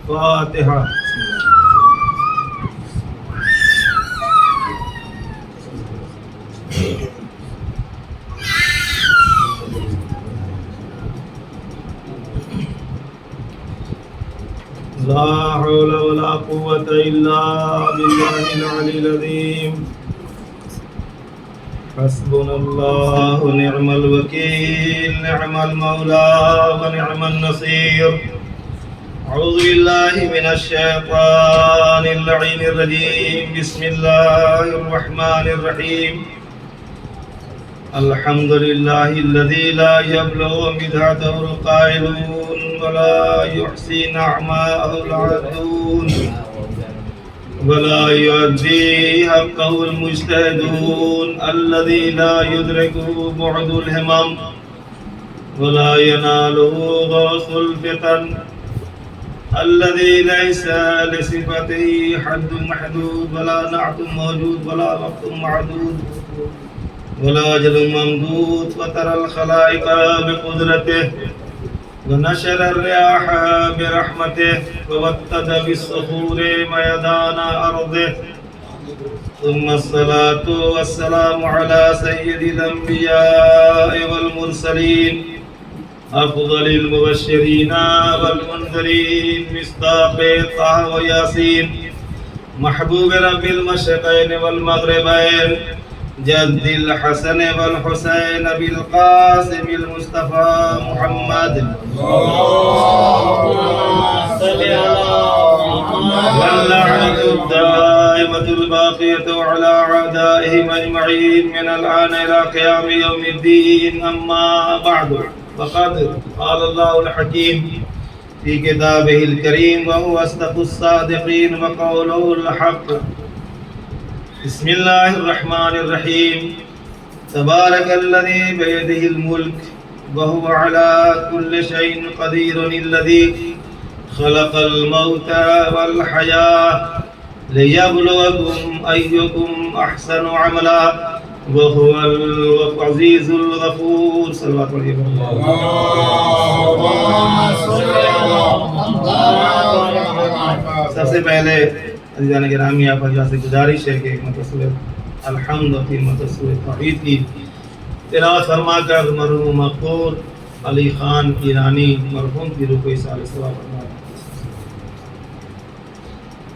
فاتحہ. لا حول ولا قوة إلا بالله العلي العظيم. حسبنا الله ونعم الوكيل، نعم المولى ونعم النصير. أعوذ بالله من الشيطان اللعين الرجيم. بسم الله الرحمن الرحيم. الحمد لله الذي لا يبلغ مدحته القائلون ولا يحصي نعماءه العادون ولا يؤدي حقه المجتهدون الذي لا يدركه بعد الهمم ولا يناله غوث الفتن الذي ليس لصفته حد محدود ولا نعت موجود ولا وقت معدود ولا أجل ممدود. وترى الخلائق بقدرته ونشر الرياح برحمته ووتد بالصخور ميدان أرضه. ثم الصلاة والسلام على سيد الأنبياء والمرسلين أفضل المبشرين والمنذرين مصداق طه وياسين محبوب رب المشرقين والمغربين جد الحسن والحسين بالقاسم المصطفى محمد واللعنة الدائمة الباقية على أعدائهم أجمعين من الآن إلى قيام يوم الدين. أما بعد فقد قال الله الحكيم في كتابه الكريم وهو أصدق الصادقين وقوله الحق. بسم الله الرحمن الرحيم. تبارك الذي بيده الملك وهو على كل شيء قدير الذي خلق الموت والحياة ليبلوكم أيكم أحسن عملا وهو العزيز الغفور. صلى الله عليه وسلم. سب سے پہلے عزیزان گرامی آپ حضرات سے گزارش ہے کہ سورۃ الحمد اور سورۃ توحید کی تلاوت فرما کر مرحوم مقبول علی خان ایرانی مرحوم کی روح کو ایصال ثواب فرما.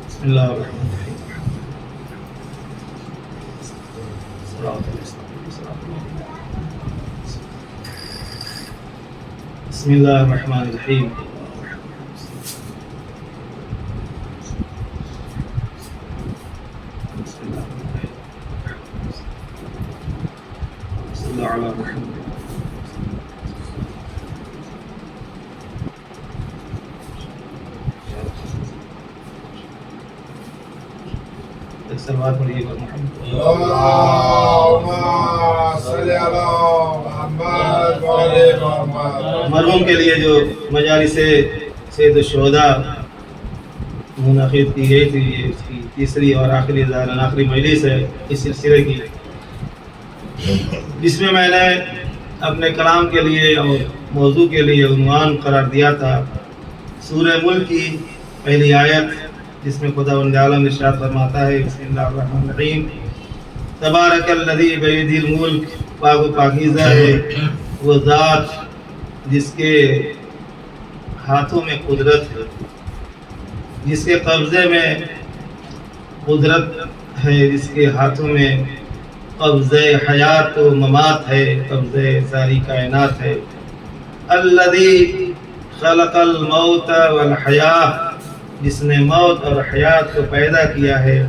بسم اللہ الرحمن الرحیم. بسم اللہ الرحمن الرحیم. سلوات پڑھیے گا محمد. اللهم صل على محمد وعلى محمد. مرحوم کے لیے جو مجالس سید الشہداء منعقد کی گئی تھی، یہ اس کی تیسری اور آخری مجلس ہے اس سلسلے کی، جس میں میں نے اپنے کلام کے لیے اور موضوع کے لیے عنوان قرار دیا تھا سورہ ملک کی پہلی آیت، جس میں خداوند عالم ارشاد فرماتا ہے بسم اللہ الرحمن الرحیم. تبارک الذی بیدہ الملک. پاک و پاکیزہ ہے وہ ذات جس کے ہاتھوں میں قدرت ہے، جس کے قبضے میں قدرت ہے، جس کے ہاتھوں میں قبضہ حیات و ممات ہے، قبضہ ساری کائنات ہے. الذی خلق الموت والحیاۃ. جس نے موت اور حیات کو پیدا کیا ہے.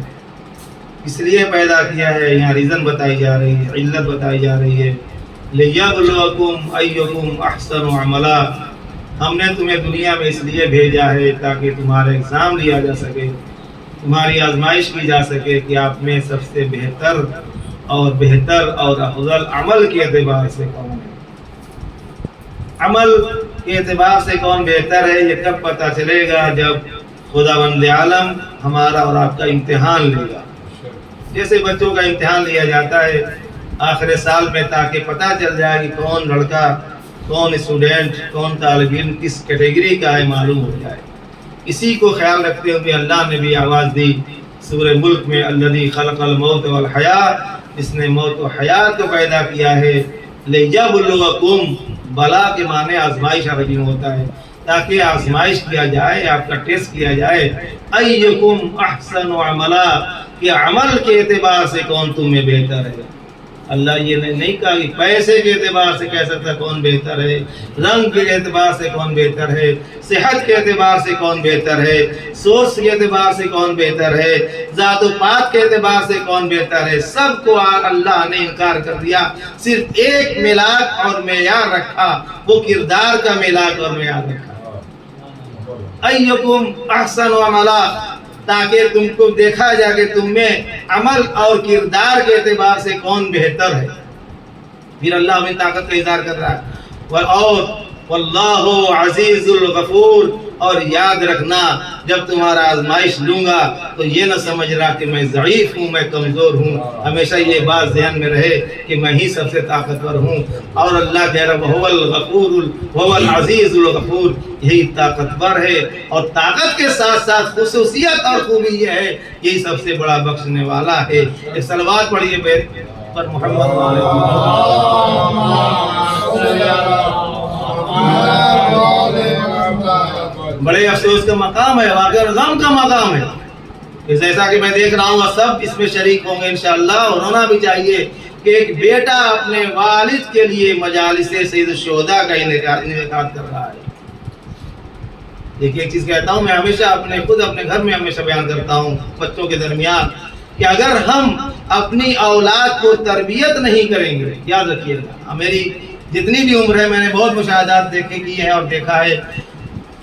اس لیے پیدا کیا ہے، یہاں ریزن بتائی جا رہی ہے، علت بتائی جا رہی ہے. لِيَبْلُوَكُمْ أَيُّكُمْ أَحْسَنُ عَمَلًا. ہم نے تمہیں دنیا میں اس لیے بھیجا ہے تاکہ تمہارا ایگزام لیا جا سکے، تمہاری آزمائش کی جا سکے کہ آپ میں سب سے بہتر اور افضل عمل کے اعتبار سے کون ہے. عمل کے اعتبار سے کون بہتر ہے یہ کب پتہ چلے گا؟ جب خداوند عالم ہمارا اور آپ کا امتحان لے گا. جیسے بچوں کا امتحان لیا جاتا ہے آخر سال میں تاکہ پتہ چل جائے کہ کون لڑکا، کون اسٹوڈنٹ، کون طالب علم کس کیٹیگری کا ہے، معلوم ہو جائے. اسی کو خیال رکھتے ہوئے اللہ نے بھی آواز دی سورہ ملک میں، الذی خلق الموت والحیات، جس نے موت و حیات کو پیدا کیا ہے، لیبلوکم، بلا کے معنی آزمائش عربی میں ہوتا ہے، تاکہ آزمائش کیا جائے، آپ کا ٹیسٹ کیا جائے، ایکم احسن عملا، کہ عمل کے اعتبار سے کون تم میں بہتر ہے۔ اللہ یہ نہیں کہا کہ پیسے کے اعتبار سے کیسا تھا کون بہتر ہے، رنگ کے اعتبار سے کون بہتر ہے، صحت کے اعتبار سے کون بہتر ہے، سورس کے اعتبار سے کون بہتر ہے، ذات و پات کے اعتبار سے کون بہتر ہے، سب کو اللہ نے انکار کر دیا، صرف ایک ملاک اور معیار رکھا، وہ کردار کا ملاک اور معیار رکھا، ایکم احسن عملا، تاکہ تم کو دیکھا جائے کہ تم میں عمل اور کردار کے اعتبار سے کون بہتر ہے۔ پھر اللہ اپنی طاقت کا اظہار کر رہا ہے، اور واللہ عزیز الغفور، اور یاد رکھنا جب تمہارا آزمائش لوں گا تو یہ نہ سمجھ رہا کہ میں ضعیف ہوں، میں کمزور ہوں، ہمیشہ یہ بات ذہن میں رہے کہ میں ہی سب سے طاقتور ہوں، اور اللہ کہہ رہا وہو الغفور وہو العزیز الغفور، یہی طاقتور ہے، اور طاقت کے ساتھ ساتھ خصوصیت اور خوبی یہ ہے، یہی سب سے بڑا بخشنے والا ہے۔ ایک صلوات پڑھیے پر محمد بڑے افسوس کا مقام ہے، واقعہ غم کا مقام ہے، جیسا کہ میں دیکھ رہا ہوں سب اس میں شریک ہوں گے انشاءاللہ، اور ہونا بھی چاہیے کہ ایک بیٹا اپنے والد کے لیے مجالس سید الشہداء کا انعقاد کر رہا ہے۔ دیکھیے ایک چیز کہتا ہوں میں ہمیشہ خود اپنے گھر میں ہمیشہ بیان کرتا ہوں بچوں کے درمیان، کہ اگر ہم اپنی اولاد کو تربیت نہیں کریں گے، یاد رکھیے گا، میری جتنی بھی عمر ہے میں نے بہت مشاہدات دیکھے کی ہے اور دیکھا ہے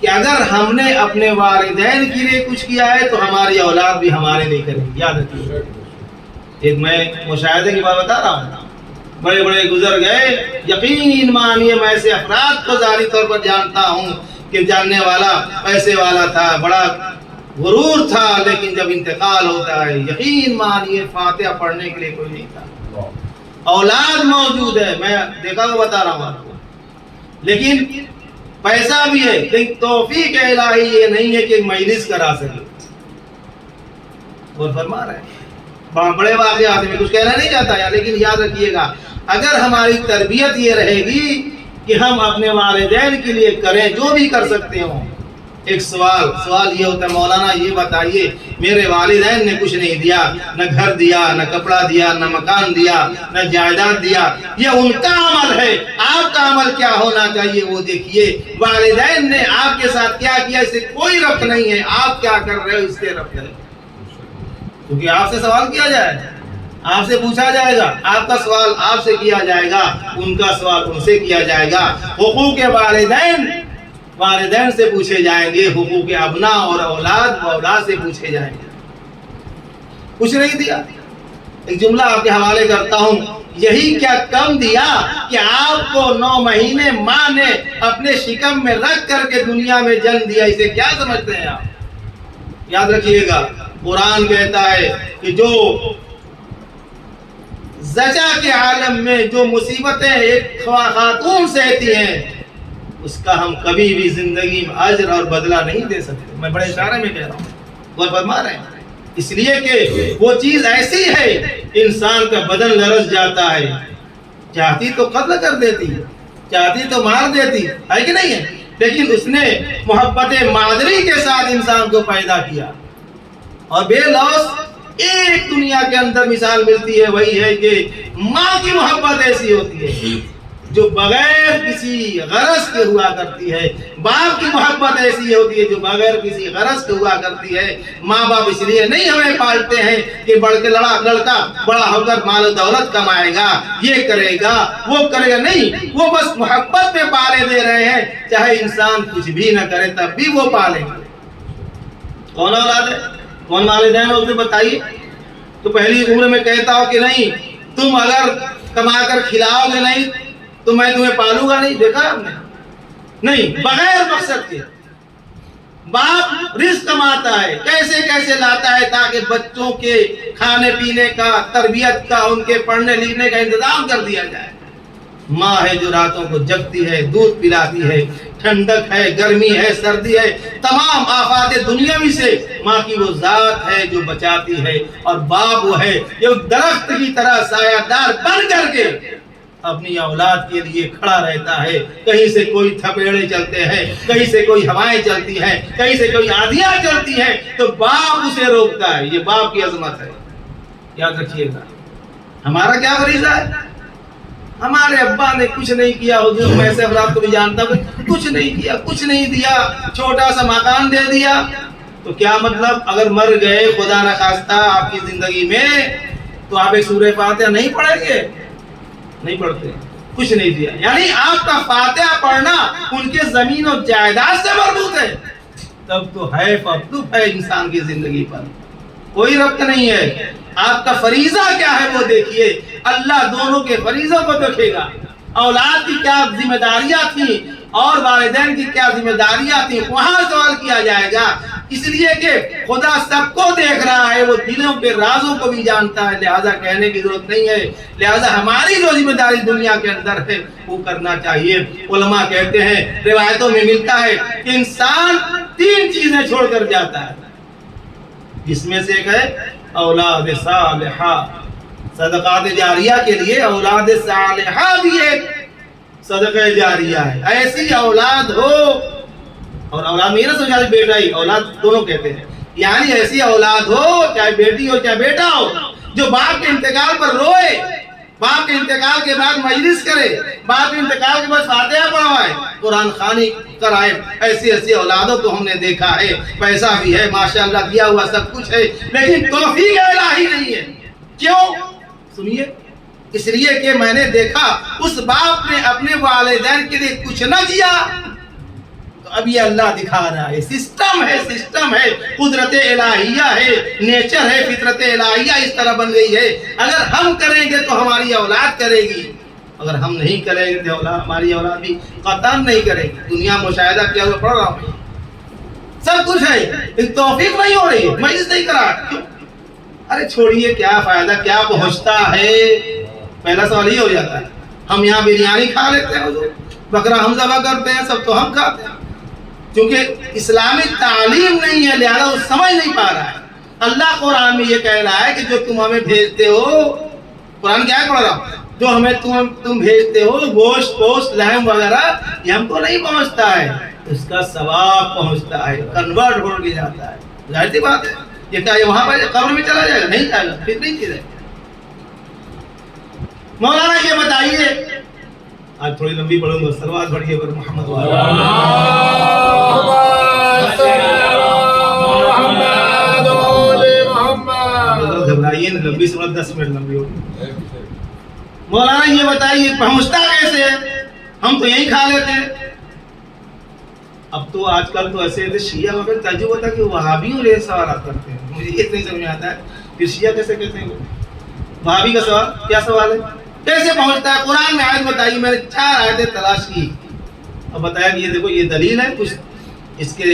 کہ اگر ہم نے اپنے والدین کے لیے کچھ کیا ہے تو ہماری اولاد بھی ہمارے لیے کرے گی، یاد رکھیے۔ ایک میں مشاہدے کی بات بتا رہا ہوں، بڑے بڑے گزر گئے، یقین مانیے میں ایسے افراد کو ظاہری طور پر جانتا ہوں کہ جاننے والا پیسے والا تھا، بڑا غرور تھا، لیکن جب انتقال ہوتا ہے یقین مانیے فاتحہ پڑھنے کے لیے کوئی نہیں تھا، اولاد موجود ہے، میں دیکھا وہ بتا رہا ہوں آپ کو، لیکن پیسہ بھی ہے، لیکن توفیق الہی یہ نہیں ہے کہ مجلس کرا سکے، اور فرما رہے ہیں بڑے واقعات میں کچھ کہنا نہیں چاہتا ہے، لیکن یاد رکھیے گا اگر ہماری تربیت یہ رہے گی کہ ہم اپنے والدین کے لیے کریں جو بھی کر سکتے ہوں۔ ایک سوال یہ ہوتا ہے مولانا یہ بتائیے میرے والدین نے کچھ نہیں دیا، نہ گھر دیا، نہ کپڑا دیا، نہ مکان دیا، نہ جائیداد دیا، یہ ان کا عمل ہے، آپ کا عمل کیا ہونا چاہیے وہ دیکھیے، والدین نے آپ کے ساتھ کیا کیا اس سے کوئی ربط نہیں ہے، آپ کیا کر رہے ہو اس سے ربط ہے، کیونکہ آپ سے سوال کیا جائے گا، آپ سے پوچھا جائے گا، آپ کا سوال آپ سے کیا جائے گا، ان کا سوال ان سے کیا جائے گا، حقوق والدین سے پوچھے جائیں گے، حقوق ابنا اور اولاد سے پوچھے جائیں گے۔ کچھ نہیں دیا، ایک جملہ آپ کے حوالے کرتا ہوں، یہی کیا کم دیا کہ آپ کو 9 مہینے ماں نے اپنے شکم میں رکھ کر کے دنیا میں جنم دیا، اسے کیا سمجھتے ہیں آپ؟ یاد رکھیے گا قرآن کہتا ہے کہ جو زچا کے عالم میں جو مصیبتیں ایک خاتون سہتی ہیں اس کا ہم کبھی بھی زندگی میں اجر اور بدلہ نہیں دے سکتے، میں بڑے اشارے میں کہہ رہا ہوں، غور فرما رہے ہیں، اس لیے کہ وہ چیز ایسی ہے انسان کا بدن لرز جاتا ہے، چاہتی تو قتل کر دیتی، چاہتی تو مار دیتی ہے کہ نہیں ہے، لیکن اس نے محبت مادری کے ساتھ انسان کو پیدا کیا، اور بے لوث ایک دنیا کے اندر مثال ملتی ہے، وہی ہے کہ ماں کی محبت ایسی ہوتی ہے جو بغیر کسی غرض کے ہوا کرتی ہے، باپ کی محبت ایسی ہوتی ہے جو بغیر کسی غرض کے ہوا کرتی ہے۔ ماں باپ اس لیے نہیں ہمیں پالتے ہیں کہ لڑکا بڑا ہو کر مال و دولت کمائے گا، یہ کرے گا وہ کرے گا، نہیں، وہ بس محبت میں پالے دے رہے ہیں، چاہے انسان کچھ بھی نہ کرے تب بھی وہ پالیں گے۔ کون اولاد ہے، کون والدین ہے اسے بتائیے، تو پہلی عمر میں کہتا ہو کہ نہیں تم اگر کما کر کھلاؤ گے نہیں تو میں تمہیں پالوں گا، نہیں دیکھا ہم نے، نہیں، بغیر مقصد کے باپ رزق کماتا ہے، کیسے کیسے لاتا ہے تاکہ بچوں کے کھانے پینے کا، تربیت کا، ان کے پڑھنے لکھنے کا انتظام کر دیا جائے، ماں ہے جو راتوں کو جگتی ہے، دودھ پلاتی ہے، ٹھنڈک ہے، گرمی ہے، سردی ہے، تمام آفات دنیاوی سے ماں کی وہ ذات ہے جو بچاتی ہے، اور باپ وہ ہے جو درخت کی طرح سایہ دار بن کر کے اپنی اولاد کے لیے کھڑا رہتا ہے۔ کہیں سے کوئی تھپیڑے چلتے ہیں، کہیں سے کوئی ہوائیں چلتی ہیں، کہیں سے کوئی آندھیاں چلتی ہیں، تو باپ اسے روکتا ہے۔ یہ باپ کی عظمت ہے، یاد رکھیے گا۔ ہمارا کیا فریضہ ہے؟ ہمارے ابا نے کچھ نہیں کیا، حضور میں ایسے افراد کو بھی جانتا ہوں، کچھ نہیں کیا، کچھ نہیں دیا، چھوٹا سا مکان دے دیا، تو کیا مطلب اگر مر گئے خدا نہ خواستہ آپ کی زندگی میں، تو آپ ایک سورہ فاتحہ نہیں پڑھیں گے؟ نہیں پڑھتے، کچھ نہیں دیا۔ یعنی آپ کا فاتحہ پڑھنا ان کے زمین و جائیداد سے مربوط ہے، تب تو ہے فضل ہے انسان کی زندگی پر، کوئی ربط نہیں ہے۔ آپ کا فریضہ کیا ہے وہ دیکھیے، اللہ دونوں کے فریضوں کو دیکھے گا۔ اولاد کی کیا ذمہ داریاں تھیں اور والدین کی کیا ذمہ داریاں تھیں، وہاں سوال کیا جائے گا، اس لیے کہ خدا سب کو دیکھ رہا ہے، وہ دلوں کے رازوں کو بھی جانتا ہے، لہذا کہنے کی ضرورت نہیں ہے۔ لہذا ہماری جو ذمہ داری دنیا کے اندر ہے وہ کرنا چاہیے۔ علماء کہتے ہیں، روایتوں میں ملتا ہے کہ انسان 3 چیزیں چھوڑ کر جاتا ہے، جس میں سے ایک ہے اولاد صالحہ۔ صدقات جاریہ کے لیے اولاد صالحہ بھی ایک صدقہ جاریہ ہے۔ ایسی اولاد ہو، اور اولاد میں نہ سمجھا بیٹا ہی، اولاد دونوں کہتے ہیں، یعنی ایسی اولاد ہو، چاہے بیٹی ہو چاہے بیٹا ہو، جو باپ کے انتقال پر روئے، باپ کے انتقال کے بعد مجلس کرے، باپ کے انتقال کے بعد فاتحہ پڑھوائے، قرآن خوانی کرائے۔ ایسی ایسی اولادوں کو ہم نے دیکھا ہے، پیسہ بھی ہے ماشاءاللہ، دیا ہوا سب کچھ ہے، لیکن توفیق الہی نہیں ہے۔ کیوں؟ سنیے، اس لیے کہ میں نے دیکھا اس باپ نے اپنے والدین کے لیے کچھ نہ کیا، تو اب یہ اللہ دکھا رہا ہے، سسٹم ہے، قدرت الہیہ ہے، نیچر ہے، فطرت الہیہ اس طرح بن گئی ہے۔ اگر ہم کریں گے تو ہماری اولاد کرے گی، اگر ہم نہیں کریں گے تو ہماری اولاد بھی قطعاً نہیں کرے گی۔ دنیا مشاہدہ کیا ہوا پڑھ رہا ہوں، سب کچھ ہے، توفیق نہیں ہو رہی ہے، مجلس نہیں کرا، کیوں؟ ارے چھوڑیے، کیا فائدہ، کیا پہنچتا ہے؟ پہلا سوال یہ ہو جاتا ہے۔ ہم یہاں بریانی کھا لیتے ہیں، حضور بکرا ہم ذبح کرتے ہیں، سب تو ہم کھاتے ہیں، کیونکہ اسلامی تعلیم نہیں ہے، لہذا وہ سمجھ نہیں پا رہا ہے۔ اللہ قرآن میں یہ کہہ رہا ہے کہ جو تم ہمیں بھیجتے ہو، قرآن کیا پڑھ رہا ہوں، جو ہمیں تم بھیجتے ہو، گوشت پوشت لحم وغیرہ، یہ ہم کو نہیں پہنچتا ہے، اس کا ثواب پہنچتا ہے، کنورٹ ہو کے جاتا ہے۔ ظاہر سی بات ہے، یہ کیا یہ وہاں پر قبر میں چلا جائے گا؟ نہیں جائے گا، فطری چیز ہے۔ مولانا یہ بتائیے، آج تھوڑی لمبی پڑھوں گا، صلوات پڑھیے پر محمد گھبرائیے نا، لمبی سنت 10 منٹ لمبی ہوگی۔ مولانا یہ بتائیے پہنچتا کیسے ہے؟ ہم تو یہی کھا لیتے ہیں۔ اب تو آج کل تو ایسے شیعہ وغیرہ تجربہ تھا کہ وہابیوں یہ سوالات کرتے ہیں، مجھے یہ نہیں سمجھ آتا ہے پھر شیعہ کیسے کہتے ہیں؟ وہابی کا سوال کیا سوال ہے؟ کیسے پہنچتا ہے؟ قرآن میں آیت بتائی، میں نے 4 آیتیں تلاش کی اور بتایا کہ یہ دیکھو یہ دلیل ہے، کچھ اس کے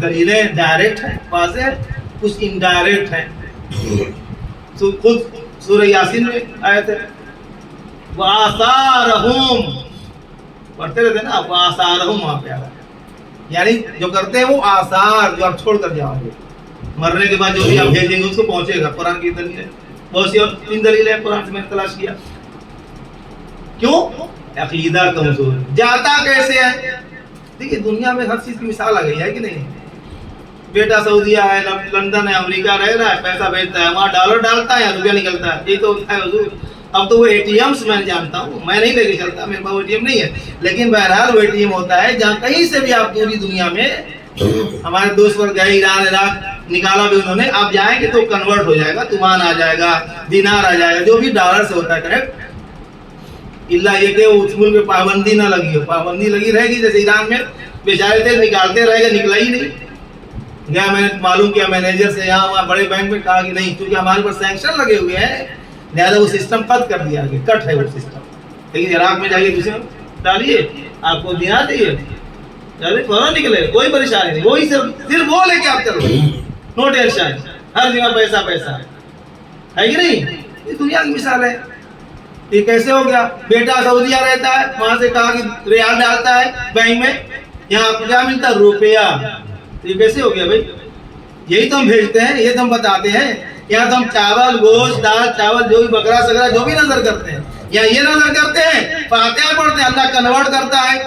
دلیلیں ڈائریکٹ ہیں، واضح ہے، کچھ انڈائریکٹ ہیں۔ خود سورہ یاسین میں آیت ہے، وآثارہم، پڑھتے رہتے نا، وآثارہم وہاں پہ آ رہا ہے، یعنی جو کرتے ہیں وہ آثار، جو آپ چھوڑ کر جاؤ گے، مرنے کے بعد جو بھی آپ بھیجیں گے اس کو پہنچے گا۔ قرآن کی دلیل ہے، بہت سی اور 3 دلیلیں ہیں قرآن سے میں نے تلاش کیا۔ کیوں؟ عقیدہ کمزور جاتا کیسے ہے؟ دیکھیے دنیا میں ہر چیز کی مثال آ گئی ہے کہ نہیں؟ بیٹا سعودیہ ہے، لندن ہے، امریکہ رہ رہا ہے، پیسہ بھیجتا ہے، وہاں ڈالر ڈالتا ہے، روپیہ نکلتا ہے، یہ تو ہے حضور۔ اب تو وہ اے ٹی ایمس میں جانتا ہوں، میں نہیں لے کے چلتا، میرے پاس اے ٹی ایم نہیں ہے، لیکن بہرحال وہ اے ٹی ایم ہوتا ہے جہاں کہیں سے بھی آپ پوری دنیا میں، ہمارے دوست پر گئے ایران عراق، نکالا بھی انہوں نے، آپ جائیں گے تو کنورٹ ہو جائے گا، تومان آ جائے گا، دینار آ جائے گا، جو بھی ڈالر سے ہوتا ہے، کریکٹ؟ اللہ یہ کہ اس ملک میں پابندی نہ لگی ہو، پابندی لگی رہے گی، جیسے ایران میں بیچارے تھے، نکالتے رہے گا، نکلا ہی نہیں گیا۔ میں نے معلوم کیا مینیجر سے، یہاں وہاں بڑے بینک میں، کہا کہ نہیں، کیونکہ ہمارے پر سینکشن لگے ہوئے ہیں، لہٰذا وہ سسٹم قطع کر دیا گیا، کٹ ہے وہ سسٹم۔ لیکن عراق میں جائیے، دوسرے ڈالیے، آپ کو دینار چاہیے، فوراً نکلے، کوئی پریشانی نہیں، وہی صرف وہ لے کے آپ چلو، نو ٹینشن، ہر جگہ پیسہ پیسہ ہے کہ نہیں؟ یہ دنیا کی مثال ہے۔ یہ کیسے ہو گیا؟ بیٹا سعودیہ رہتا ہے، وہاں سے کہا کہ ریال ڈالتا ہے بینک میں، یہاں آپ کو کیا ملتا ہے؟ روپیہ۔ یہ کیسے ہو گیا بھائی؟ یہی تو ہم بھیجتے ہیں، یہ تو ہم بتاتے ہیں۔ یہاں تو ہم چاول، گوشت، دال، چاول، جو بھی بکرا سگرا جو بھی نظر کرتے ہیں، یا یہ نظر کرتے ہیں، فاتحہ پڑھتے ہیں، اللہ کنورٹ کرتا ہے،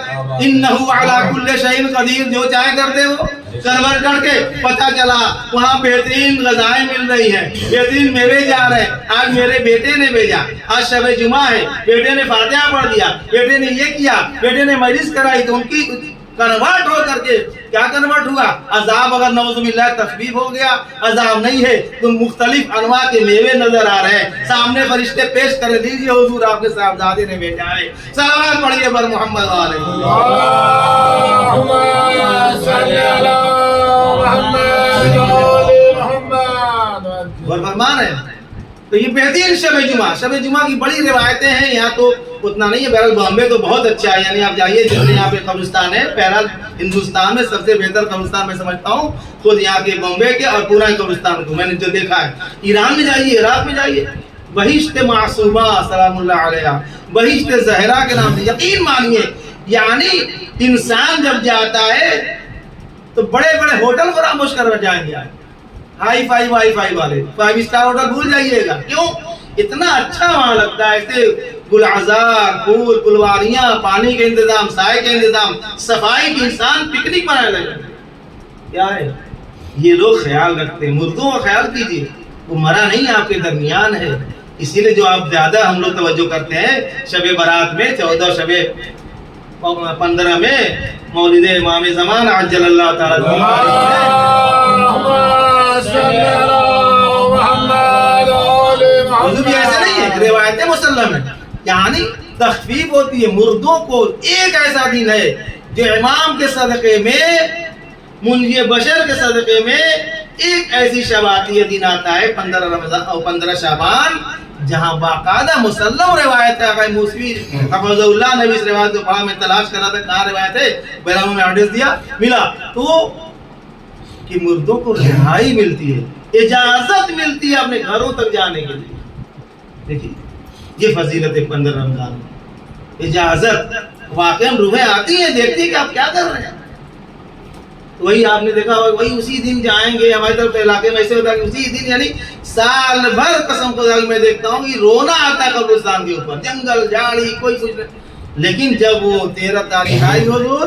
انہ علی کل شیء قدیر، جو چاہے کرتے وہ کنورٹ کر کے پتہ چلا وہاں بہترین غذائیں مل رہی ہیں، بہترین میوے جا رہے ہیں۔ آج میرے بیٹے نے بھیجا، آج شب جمعہ ہے، بیٹے نے فاتحہ پڑھ دیا، بیٹے نے یہ کیا، بیٹے نے مجلس کرائی، تو ان کی کنورٹ ہو کر کے کیا کنورٹ ہوا؟ عذاب اگر نعوذ باللہ تخفیف ہو گیا، عذاب نہیں ہے تو مختلف انواع کے میوے نظر آ رہے ہیں، سامنے فرشتے پیش کر دیجیے حضور آپ کے صاحبزادے نے بھیجا ہے۔ صلوات پڑھیے بر محمد علیہ اللہم صلی علی محمد وعلی محمد۔ اور فرمان ہے تو یہ بہترین شب جمعہ کی بڑی روایتیں ہیں۔ یہاں تو اتنا نہیں ہے، بہرحال بامبے تو بہت اچھا ہے، یعنی آپ جائیے، جتنے یہاں پہ قبرستان ہے، بہرحال ہندوستان میں سب سے بہتر قبرستان میں سمجھتا ہوں خود یہاں کے بامبے کے، اور پورا قبرستان کو میں نے جو دیکھا ہے۔ ایران میں جائیے، عراق میں جائیے، بہشت معصومہ سلام اللہ علیہ، بہشت زہرا کے نام سے، یقین مانیے یعنی انسان جب جاتا ہے تو بڑے بڑے ہوٹل فراموش کر جائیں گے، ہائی فائی وائی فائی والے 5 اسٹار ہوٹل بھول جائیے گا۔ کیوں؟ اتنا اچھا وہاں لگتا ہے، ایسے گلعزار، پھول، پھلواریاں، پانی کے انتظام، سائے کے انتظام، صفائی کی، انسان پکنک منانے لگے۔ کیا ہے؟ یہ لوگ خیال رکھتے ہیں، مردوں کا خیال کیجیے، وہ مرا نہیں، آپ کے درمیان ہے۔ اسی لیے جو آپ زیادہ ہم لوگ توجہ کرتے ہیں شب برات میں، 14 شب 15 میں مولد امام زمان عجل اللہ تعالی حضور بھی ایسے نہیں ہے، روایت مسلم ہے، یعنی تخفیف ہوتی ہے مردوں کو۔ ایک ایسا دن ہے جو امام کے صدقے میں، منجی بشر کے صدقے میں ایک ایسی شب آتی ہے، دن آتا ہے 15 رمضان اور 15 شعبان، جہاں باقاعدہ مسلم روایت ہے۔ آقا موسوی حفظ اللہ نے بھی اس روایت کو پڑھا، میں تلاش کر رہا تھا کہاں روایت ہے، بیرون میں ایڈریس دیا، ملا تو کہ مردوں کو رہائی ملتی ہے، اجازت ملتی ہے اپنے گھروں تک جانے کے لیے۔ دیکھیے یہ فضیلت ہے 15 رمضان میں، اجازت، واقعاً روحیں آتی ہیں، دیکھتی ہیں کہ آپ کیا کر رہے ہیں۔ وہی آپ نے دیکھا ہوگا، وہی اسی دن جائیں گے، ہماری طرف علاقے میں ایسے ہوتا ہے کہ اسی دن، یعنی سال بھر قسم خدا کی میں دیکھتا ہوں کہ رونا آتا ہے قبرستان کے اوپر، جنگل جھاڑی کوئی کچھ نہیں، لیکن جب وہ 13 تاریخ آئی حضور،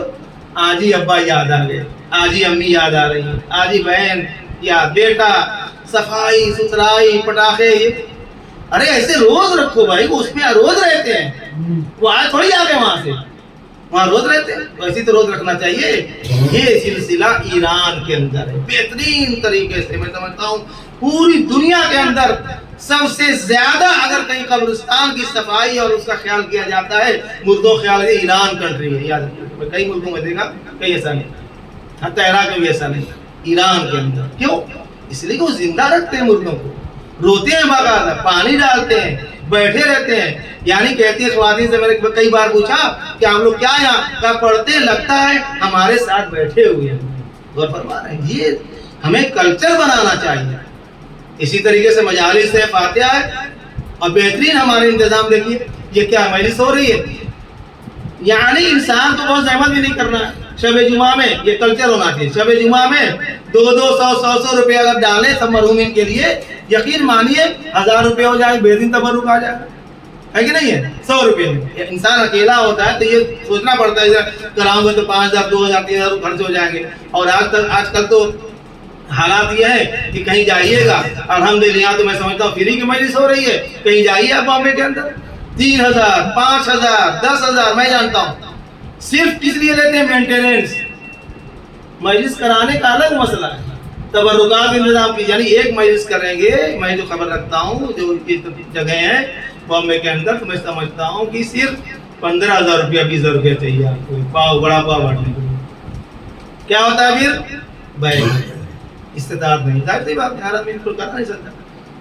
آج ہی ابا یاد آ گئے، آج ہی امی یاد آ رہی ہیں، آج ہی بہن یا بیٹا، صفائی ستھرائی، پٹاخے، ارے ایسے روز رکھو بھائی، وہ اس میں روز رہتے ہیں، وہ آج تھوڑی آ گئے وہاں سے، وہاں روز رہتے ہیں، ویسے تو روز رکھنا چاہیے۔ یہ سلسلہ ایران کے اندر ہے، بہترین طریقے سے میں سمجھتا ہوں پوری دنیا کے اندر سب سے زیادہ اگر کہیں قبرستان کی صفائی اور اس کا خیال کیا جاتا ہے، مردوں خیال ہے، ایران کنٹری ہے، یاد رکھیے، کئی ملکوں میں دیکھا کئی ایسا نہیں، حتی عراق میں بھی ایسا نہیں، ایران کے اندر۔ کیوں؟ اس لیے کہ وہ زندہ رکھتے ہیں مردوں کو، روتے ہیں باقاعدہ، پانی ڈالتے ہیں، بیٹھے رہتے ہیں، یعنی کہتی ہے خواتین سے، میں نے کئی بار پوچھا کہ آپ لوگ کیا یہاں کا پڑھتے ہیں، لگتا ہے ہمارے ساتھ بیٹھے ہوئے ہیں، غور فرما رہے ہیں۔ یہ ہمیں کلچر بنانا چاہیے۔ اسی طریقے سے مجالس ہے، فاتحہ ہے، اور بہترین ہمارے انتظام دیکھیے، یہ کیا مجلس ہو رہی ہے، یعنی انسان کو بہت زحمت بھی نہیں کرنا ہے۔ شب جمعہ میں یہ کلچر ہونا چاہیے، شب جمعہ میں 200-100 روپے اگر ڈالیں سب مرحومین کے لیے، یقین مانیے 1000 روپے ہو جائے، بے دن تبرک آ جائے، ہے کہ نہیں ہے؟ 100 روپے میں انسان اکیلا ہوتا ہے تو یہ سوچنا پڑتا ہے کراؤں گے تو 5000 2000 3000 خرچ ہو جائیں گے، اور آج کل تو حالات یہ ہے کہ کہیں جائیے گا، الحمدللہ یہاں تو میں سمجھتا ہوں فری کی مجلس ہو رہی ہے، کہیں جائیے آپ بامبے کے اندر 3000 5000 10000 میں جانتا ہوں، صرف کس لیے لیتے ہیں؟ مینٹیننس، مجلس کرانے کا الگ مسئلہ ہے، تبرکات انتظام کی، یعنی ایک مجلس کریں گے، میں جو خبر رکھتا ہوں جو جگہ ہیں بامبے کے اندر، تو میں سمجھتا ہوں کہ صرف 15000 روپیہ 20000 روپیہ چاہیے آپ کو، پاؤ بڑا پاؤ بانٹنے کے لیے۔ کیا ہوتا ہے پھر؟ بھائی استطاعت نہیں، ظاہر سی بات ہے، ہر آدمی کر نہیں سکتا،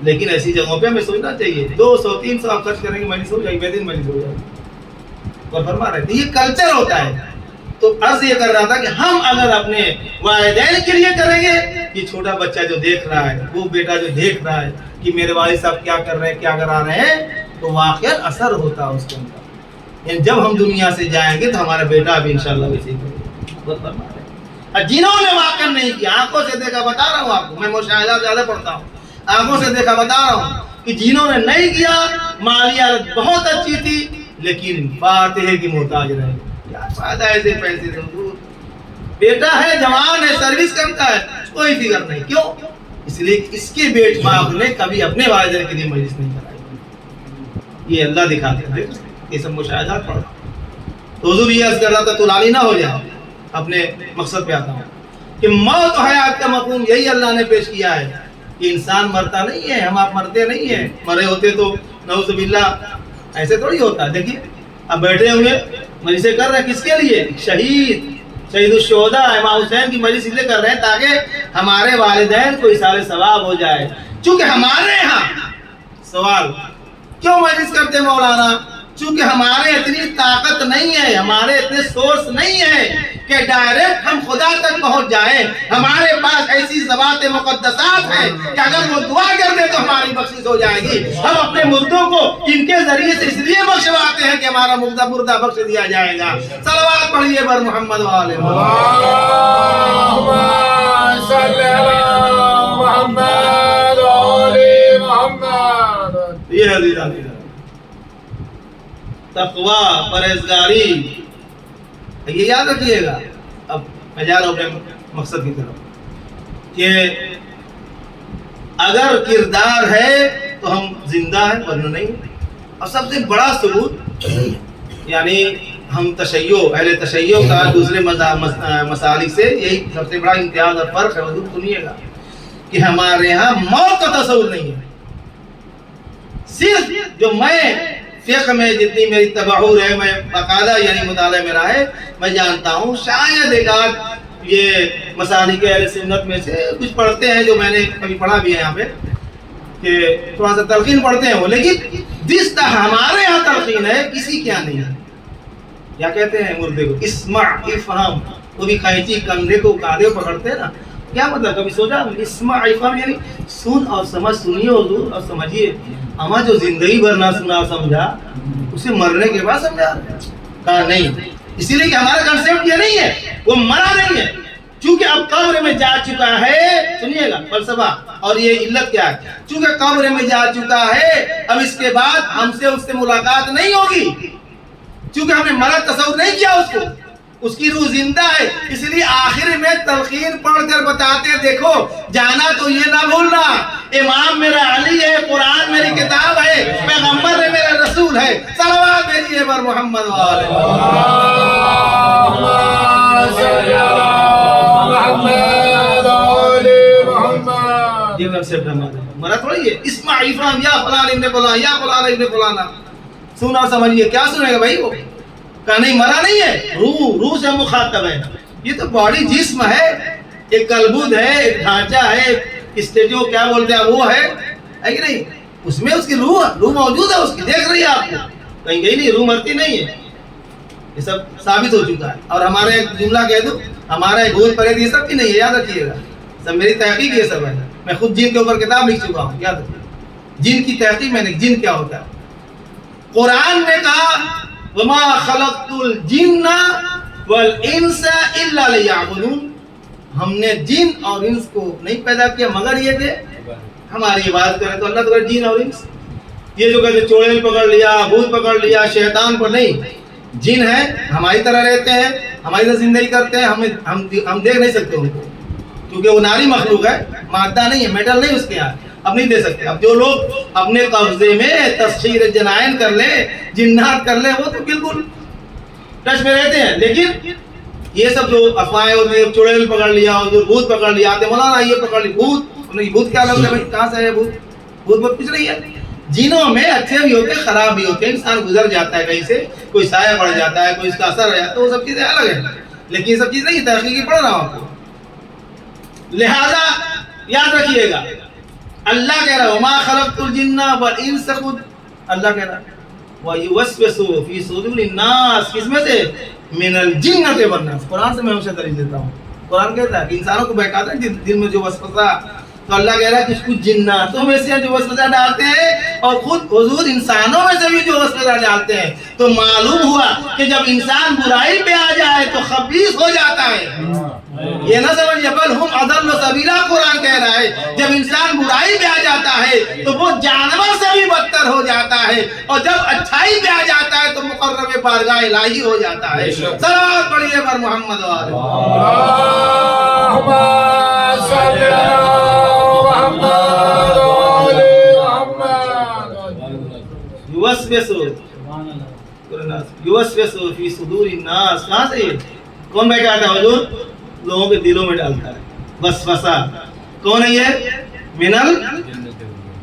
لیکن ایسی جگہوں پہ ہمیں سوچنا چاہیے 200-300 آپ خرچ کریں گے، مجلس ہو جائے گی، بہترین مجلس ہو جائے گی، اور فرما رہے تھے یہ کلچر ہوتا ہے۔ تو عرض یہ کر رہا تھا کہ ہم اگر اپنے والدین کے لیے کریں گے، یہ چھوٹا بچہ جو دیکھ رہا ہے، وہ بیٹا جو دیکھ رہا ہے کہ میرے والد صاحب کیا کر رہے ہیں، کیا کرا رہے ہیں، تو واقعا اثر ہوتا ہے اس کے اندر. یعنی جب ہم دنیا سے جائیں گے تو ہمارا بیٹا بھی انشاءاللہ ویسے ہی کرے گا. جنہوں نے واقعا نہیں کیا، آنکھوں سے دیکھا، بتا رہا ہوں آپ کو، میں مشاہدہ زیادہ پڑھتا ہوں، آنکھوں سے دیکھا بتا رہا ہوں کہ جنہوں نے نہیں کیا مالی حالت بہت اچھی تھی لیکن فاتحے کی محتاج رہے. کیا فائدہ ایسے پیسے سے؟ بیٹا ہے، جوان ہے، سروس کرتا ہے، کوئی فکر نہیں. کیوں؟ اس لیے اس کے بیٹ باپ نے کبھی اپنے والدین کے لیے مجلس نہیں کرائی. یہ اللہ دکھاتے ہیں. یہ سب مشاہدات پڑھو. تو حضور یہ عرض کر رہا تھا تو لالی نہ ہو جائے. اپنے مقصد پہ آتا ہوں کہ موت و حیات کا مفہوم یہی اللہ نے پیش کیا ہے کہ انسان مرتا نہیں ہے، ہم آپ مرتے نہیں ہیں. مرے ہوتے تو نعوذ باللہ ایسے تھوڑی ہوتا. دیکھیے اب بیٹھے ہوئے مجلسیں کر رہے ہیں کس کے لیے؟ شہید الشہداء امام حسین کی مجلس اس لیے کر رہے ہیں تاکہ ہمارے والدین کو اثار ثواب ہو جائے. چونکہ ہمارے ہاں سوال کیوں مجلس کرتے مولانا؟ چونکہ ہمارے اتنی طاقت نہیں ہے، ہمارے اتنے سورس نہیں ہے کہ ڈائریکٹ ہم خدا تک پہنچ جائیں. ہمارے پاس ایسی ذوات مقدسات ہیں کہ اگر وہ دعا کر دے تو ہماری بخشش ہو جائے گی. ہم اپنے مردوں کو ان کے ذریعے سے اس لیے بخشواتے ہیں کہ ہمارا مردہ بخش دیا جائے گا. صلوات پڑھیے بر محمد والے محمد. یہ حدیث تقوی، پرہیزگاری، یہ یاد رکھیے گا. اب میں جا رہا ہوں اپنے مقصد کی طرف کہ اگر کردار ہے تو ہم زندہ ہیں ورنہ نہیں. اور سب سے بڑا ثبوت یعنی ہم تشیع، اہل تشیع کا دوسرے مسالک سے یہی سب سے بڑا امتیاز اور فرق ہے. حضور سنیے گا کہ ہمارے ہاں موت کا تصور نہیں ہے. صرف جو میں فقہ میں جتنی میری تبحر ہے، میں باقاعدہ یعنی مطالعہ میرا ہے، میں جانتا ہوں شاید ایک آدھ یہ مسالک اہل سنت میں سے کچھ پڑھتے ہیں جو میں نے کبھی پڑھا بھی ہے یہاں پہ کہ تھوڑا سا تلقین پڑھتے ہیں وہ، لیکن جس طرح ہمارے یہاں تلقین ہے کسی کیا نہیں ہے. کیا کہتے ہیں مردے کو؟ اسمع افہم. وہ بھی قینچی کندھے کو کاندھے پکڑتے ہیں نا. کیا مطلب؟ کبھی سوچا؟ اسمع افہم یعنی سن اور سمجھ. سنیے حضور اور سمجھیے. اما جو زندگی بھر نہ سنا سمجھا اسے مرنے کے بعد سمجھا؟ کہا نہیں. اسی لیے کہ ہمارا کنسیپٹ یہ نہیں ہے، وہ مرا نہیں ہے. چونکہ اب قبر میں جا چکا ہے، سنیے گا فلسفہ اور یہ علت کیا ہے. چونکہ قبر میں جا چکا ہے اب اس کے بعد ہم سے اس سے ملاقات نہیں ہوگی. چونکہ ہم نے مرا تصور نہیں کیا اس کو، اس کی روح زندہ ہے. اس لیے آخر میں تلقین پڑھ کر بتاتے دیکھو جانا تو یہ نہ بھولنا، امام میرا علی ہے، قرآن میری کتاب ہے، پیغمبر ہے میرا رسول ہے. صلوات بھیجیے بر محمد والے محمد. یہ کنسیپٹ ہمارا مرا تھوڑی ہے. اسمع افہم یا فلان ابن فلان یا فلان ابن فلانا. سنا سمجھیے. کیا سنے گا بھائی؟ وہ کہا نہیں مرا نہیں ہے، روح سے مخاطب ہے. یہ تو باڈی جسم ہے، ایک کلبد ہے، ایک ڈھانچہ ہے، اسٹیجو کیا بولتے ہیں وہ ہے کہ نہیں؟ اس میں اس کی روح موجود ہے، اس کی دیکھ رہی ہے آپ کو، کہیں گئی نہیں. روح مرتی نہیں ہے. یہ سب ثابت ہو چکا ہے. اور ہمارے ایک جملہ کہہ دوں، ہمارا ایک بھوت پریت یہ سب کی نہیں ہے، یاد رکھیے گا. سب میری تحقیق یہ سب ہے. میں خود جن کے اوپر کتاب لکھ چکا ہوں. یاد رکھیے جن کی تحقیق میں نے. جن کیا ہوتا ہے؟ قرآن نے کہا وما خلقت الجن والانس الا ليعبدون. ہم نے جن اور انس کو نہیں پیدا کیا مگر یہ کہ ہماری عبادت کریں. تو اللہ تو کہے جن اور انس. یہ جو کہتے چوڑیل پکڑ لیا، بھوت پکڑ لیا، شیطان پر نہیں. جن ہیں ہماری طرح رہتے ہیں، ہماری طرح زندگی کرتے ہیں. ہم دیکھ نہیں سکتے ان کو کیونکہ وہ ناری مخلوق ہے، مادہ نہیں ہے، میٹل نہیں اس کے یہاں. اب نہیں دے سکتے. اب جو لوگ اپنے قبضے میں تسخیر جنائن کر لیں، جنات کر لیں، وہ تو بالکل ٹچ میں رہتے ہیں. لیکن یہ سب جو افواہیں ہوتی ہیں، چڑیل پکڑ لیا، بھوت پکڑ لیا، آتے مولانا یہ پکڑ لی بھوت. بھوت کیا لفظ ہے بھائی؟ کہاں سے ہے بھوت؟ بھوت کچھ نہیں ہے. جنوں میں اچھے بھی ہوتے ہیں، خراب بھی ہوتے ہیں. انسان گزر جاتا ہے کہیں سے، کوئی سایہ پڑ جاتا ہے، کوئی اس کا اثر ہو جاتا ہے، وہ سب چیزیں الگ ہیں. لیکن یہ سب چیز نہیں، تحقیقی پڑھ رہا ہوں آپ کو. لہذا یاد رکھیے گا اللہ کہہ رہا ہے وما خلقت الجن والانس. خود اللہ کہہ رہا ہے وَيُوَسْوِسُ فِي صُدُورِ النَّاسِ. کس میں سے؟ من الجنۃ والناس. قرآن سے میں ہمیشہ دلیل دیتا ہوں. قرآن کہتا ہے کہ انسانوں کو بہکاتا ہے دل میں جو وسوسہ تو اللہ کہہ رہا ہے کہ کچھ جناتوں میں سے جو وسوسہ ڈالتے ہیں اور خود حضور انسانوں میں سے بھی جو وسوسہ ڈالتے ہیں. تو معلوم ہوا کہ جب انسان برائی پہ آ جائے تو خبیث ہو جاتا ہے. یہ نہ سمجھیے بل ہم اضل سبیلا قرآن کہہ رہا ہے جب انسان برائی پہ آ جاتا ہے تو وہ جانور سے بھی بدتر ہو جاتا ہے اور جب اچھائی پہ آ جاتا ہے تو مقرب بارگاہ الہی ہو جاتا ہے. صلوات پڑھیے پر محمد والے. اللهم صل على محمد وعلى محمد. یوسوسو فی صدور الناس. کہاں سے یہ کون بیٹھا تھا حضور؟ لوگوں کے دلوں میں ڈالتا ہے وسوسہ. کون ہے یہ؟ منل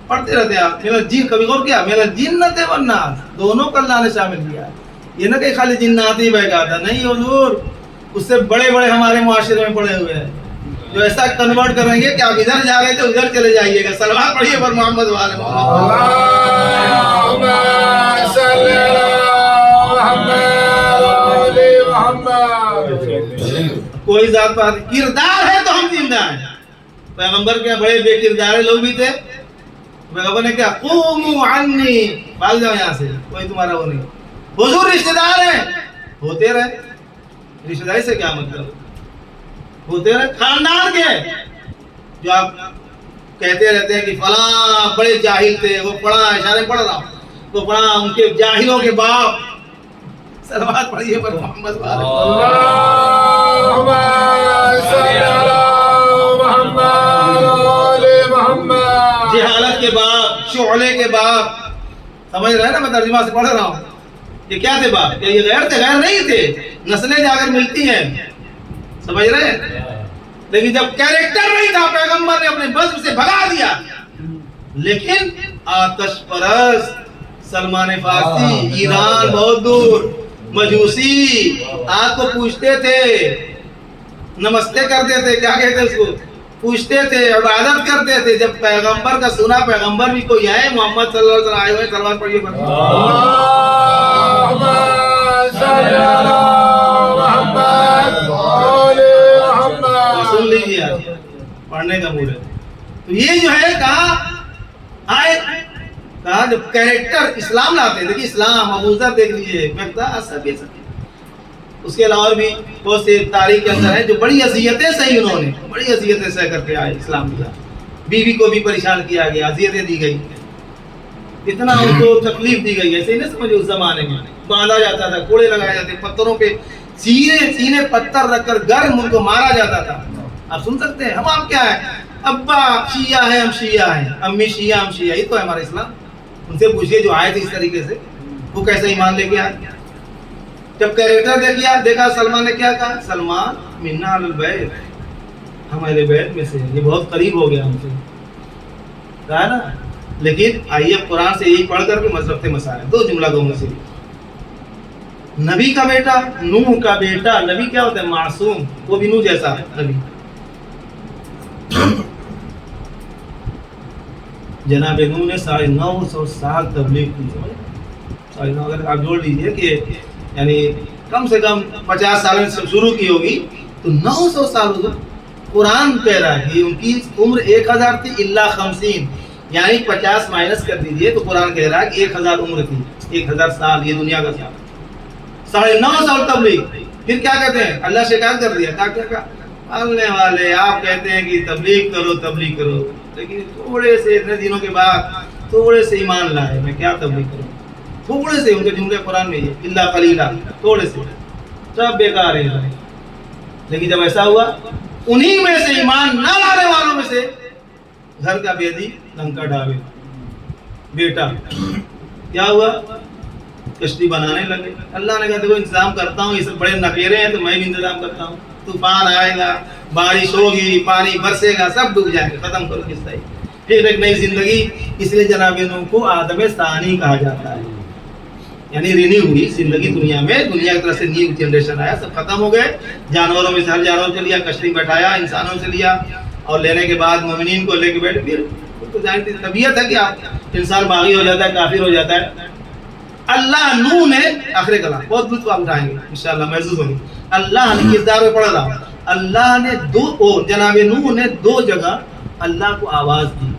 پڑھتے رہتے ہیں آپ. منل جن کبھی غور کیا؟ منل جنت والناس دونوں کو اللہ نے شامل کیا. یہ نہ کہ خالی جنات ہی بیٹھا تھا. نہیں حضور، اس سے بڑے بڑے ہمارے معاشرے میں پڑے ہوئے ہیں جو ایسا کنورٹ کریں گے کہ آپ ادھر جا رہے تھے ادھر چلے جائیے گا. صلوات پڑھیے پر محمد والے محمد. اللهم صل على محمد وعلى محمد. کوئی ذات پات کردار ہے تو ہم زندہ ہیں. پیغمبر کے بڑے بے کردار لوگ بھی تھے. پیغمبر نے کیا قوموا عنی، بھاگ جاؤ یہاں سے، کوئی تمہارا وہ نہیں. حضور رشتہ دار ہیں، ہوتے رہے. رشتہ داری سے کیا مطلب؟ ہوتے رہے خاندان کے. جو آپ کہتے رہتے ہیں کہ فلاں بڑے جاہل تھے، وہ پڑھا اشارے پڑھ رہا ہوں، وہ پڑھا ان کے جاہلوں کے باپ. صلوات پڑھیے پر محمد والے. اللهم صل على محمد وعلى محمد. جہالت کے باپ، شعلے کے باپ. سمجھ رہے ہیں نا میں ترجمہ سے پڑھ رہا ہوں. یہ کیا تھے باپ؟ کیا یہ غیر تھے؟ غیر نہیں تھے. نسلیں جا کر ملتی ہیں، سمجھ رہے ہیں. لیکن جب کیریکٹر نہیں تھا پیغمبر نے اپنے بزم سے بھگا دیا. لیکن آتش پرست سلمان فارسی، ایران بہت دور، مجوسی آپ کو پوچھتے تھے، نمستے کرتے تھے، کیا کہتے اس کو پوچھتے تھے، عبادت کرتے تھے. جب پیغمبر کا سنا، پیغمبر بھی کوئی آئے، محمد صلی اللہ علیہ وسلم آئے ہوئے. صلوات پڑھیے. اللهم صل على محمد وعلى محمد. سن لیجیے آج پڑھنے کا موڈ ہے. تو یہ جو ہے کہا آئے، کہا جب کیریکٹر اسلام لاتے ہیں. دیکھیے اسلام ابو ذر دیکھ لیجیے، اس کے علاوہ بھی بہت سے تاریخ کے اندر ہے جو بڑی اذیتیں سہی، انہوں نے بڑی اذیتیں سہ کر کے آئے اسلام دیا. بیوی کو بھی پریشان کیا گیا، اذیتیں دی گئی، اتنا ان کو تکلیف دی گئی. ایسے ہی نہیں سمجھے اس زمانے میں باندھا جاتا تھا، کوڑے لگائے جاتے، پتھروں پہ سینے پتھر رکھ کر گرم ان کو مارا جاتا تھا. آپ سن سکتے ہیں. ہم آپ کیا ہے؟ ابا شیعہ ہیں، ہم شیعہ ہیں، امی شیعہ، ہم شیعہ. یہ تو ہے ہمارا اسلام. ان سے پوچھئے جو آئے تھے اس طریقے سے وہ کیسے ایمان لے کے آئے. جب کیریکٹر دیکھا سلمان نے کیا کہا؟ سلمان منا اہل البیت، ہم اہل بیت میں سے، یہ بہت قریب ہو گیا ہم سے، کہا نا. لیکن آئیے قرآن سے یہی پڑھ کر کے مذہب مسائل. دو جملہ دوں گا. سے نبی کا بیٹا، نوح کا بیٹا. نبی کیا ہوتا ہے؟ معصوم. وہ بھی نوح جیسا نبی. جناب نوح نے 950 سال تبلیغ کی. 950 اگر آپ جوڑ لیجئے کہ یعنی کم سے کم 50 سال میں شروع کی ہوگی تو 900 سال. قرآن کہہ رہا ہے کہ ان کی عمر 1000 تھی الا 50، یعنی 50 مائنس کر دیجئے تو قرآن کہہ رہا ہے کہ 1000 عمر تھی. 1000 سال یہ دنیا کا سال. 9.5 سال تبلیغ. پھر کیا کہتے ہیں؟ اللہ شکایت کر دیا. کیا پالنے والے آپ کہتے ہیں کہ تبلیغ کرو، لیکن تھوڑے سے اتنے دنوں کے بعد تھوڑے سے ایمان لائے، میں کیا تبلیغ کروں؟ تھوڑے سے. ان کے جملے قرآن میں یہ الا قلیلا، تھوڑے سے، سب بیکار ہیں. لیکن جب ایسا ہوا انہی میں سے ایمان نہ لانے والوں میں سے گھر کا بیدی لنکا ڈھاوے بیٹا کیا ہوا؟ کشتی بنانے لگے. اللہ نے کہا دیکھو انتظام کرتا ہوں، یہ سب بڑے نکیرے ہیں تو میں بھی انتظام کرتا ہوں. طوفان آئے گا، بارش ہوگی، پانی برسے گا، سب ڈوب جائے گا، ختم کرو قصہ. پھر ایک نئی زندگی. اس لیے جناب نوح کو آدم ثانی کہا جاتا ہے، یعنی رینیو ہوئی زندگی دنیا میں. دنیا کی طرف سے نیو جنریشن آیا، سب ختم ہو گئے. جانوروں میں سے ہر جانور سے لیا، کشتی بیٹھایا، انسانوں سے لیا، اور لینے کے بعد مومنین کو لے کے بیٹھے. پھر تو جانتی طبیعت ہے کہ آپ انسان باغی ہو جاتا ہے، کافر ہو جاتا ہے. اللہ نوح نے آخر کلام بہت لطف آپ اٹھائیں گے انشاءاللہ، محسوس ہوگی. اللہ نے کردار میں پڑھ رہا ہوں. اللہ نے جناب نوح نے 2 جگہ اللہ کو آواز دی.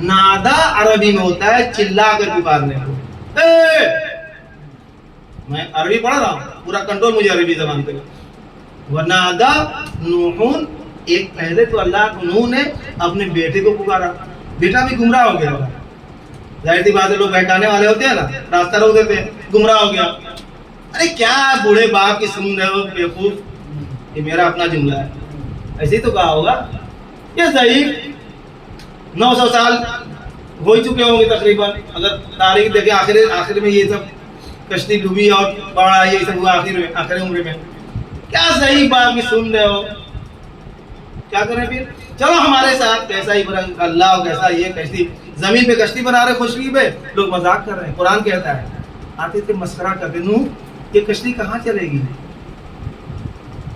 نادا عربی میں ہوتا ہے چلا کر پکارنے کو. میں عربی پڑھ رہا ہوں, پورا کنٹرول مجھے عربی زبان پہ. ونادا نوح, ایک پہلے تو اللہ کو نوح نے اپنے بیٹے کو پکارا. بیٹا بھی گمراہ ہو گیا ہوگا, ظاہر سی بات ہے, لوگ بہکانے والے ہوتے ہیں نا, راستہ روک دیتے ہیں, گمراہ ہو گیا. ارے کیا بوڑھے باپ کی سن رہے ہو بیوقوف, یہ میرا اپنا جملہ ہے, ایسے ہی تو کہا ہوگا. یہ ضعیف 900 سال ہو ہی چکے ہوں گے تقریباً, اگر تاریخ دیکھیں. آخر میں یہ سب کشتی ڈوبی اور باڑھ آئی, یہ سب ہوا آخر عمر میں. کیا صحیح باپ کی سن رہے ہو, کیا کریں پھر؟ چلو ہمارے ساتھ کیسا ہی اللہ کیسا یہ کشتی, زمین پہ کشتی بنا رہے خشکی پہ, لوگ مذاق کر رہے ہیں. قرآن کہتا ہے, آتے تھے مسخرہ کرتے, نوح یہ کشتی کہاں چلے گی؟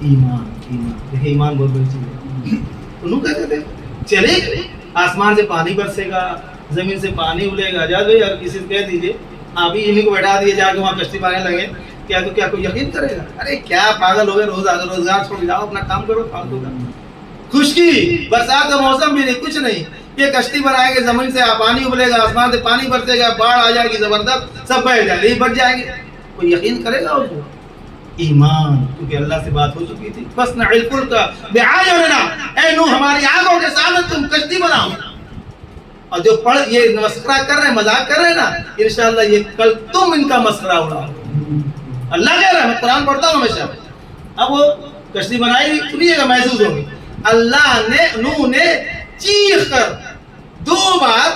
ایمان, ایمان, ایمان بہت بڑی چیز ہے. تو نوح کہتے تھے چلے گی, آسمان سے پانی برسے گا, زمین سے پانی اڑے گا. جا بھائی کسی سے کہہ دیجیے, آپ ہی انہیں کو بیٹھا دیے جا کے وہاں کشتی پانے لگے, کیا تو کیا کوئی یقین کرے گا؟ ارے کیا پاگل ہو گئے, روزگار چھوڑ جاؤ, اپنا کام کرو فالتو کا. خشکی, برسات کا موسم بھی نہیں, کچھ نہیں, یہ کشتی بنائے گے, زمین سے پانی ابلے گا, آسمان سے پانی برسے گا, باڑھ آ جائے گی زبردست, سب بہ جائے گی, بچ جائیں گے. کوئی یقین کرے گا اس کو؟ ایمان, کیونکہ اللہ سے بات ہو چکی تھی. فَاصْنَعِ الْفُلْكَ بِأَعْيُنِنَا, اے نوح ہماری آنکھوں کے سامنے تم کشتی بناؤ. اور جو پڑھ یہ مسخرہ کر رہے ہیں, مذاق کر رہے ہیں نا, انشاءاللہ یہ کل تم ان کا مسخرہ اڑاؤ. اللہ کہہ رہا ہے, میں قرآن پڑھتا ہوں ہمیشہ. اب وہ کشتی بنائی, سنیے گا, محسوس ہوگی. اللہ نے, نوح نے چیخ کر 2 بار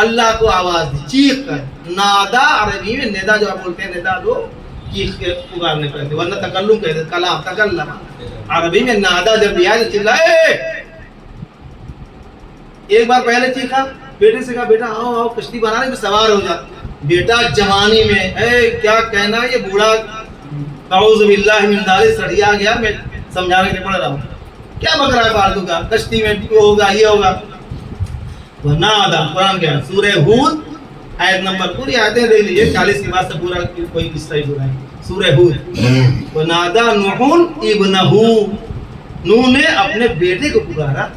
اللہ کو آواز دی, چیخ کر. نادا عربی میں ندا جو آپ بولتے ہیں, ندا دو چیخ کے پکارنے پڑتے, ورنہ تکلم کہتے ہیں, کلام, تکلم. عربی میں نادا جب دیا تو چلائے. ایک بار پہلے چیخا, بیٹے سے کہا بیٹا آؤ آؤ کشتی بنانے میں سوار ہو جا. بیٹا جوانی میں, اے کیا کہنا, یہ بوڑھا اعوذ باللہ من ذالک سڑیا گیا, میں سمجھانے کے لیے پڑھ رہا ہوں, کیا بک رہا ہے فالتو کا, کشتی میں ہوگا یہ ہوگا. ونادا, قرآن کیا, سورہ ہود آیت نمبر, پوری آیتیں دیکھ لیجیے, 40 کے بعد سے پورا کوئی قصہ ہی پورا ہے. سورہ ہود, ونادا نوح ابنہ, نوح نے اپنے بیٹے کو پکارا.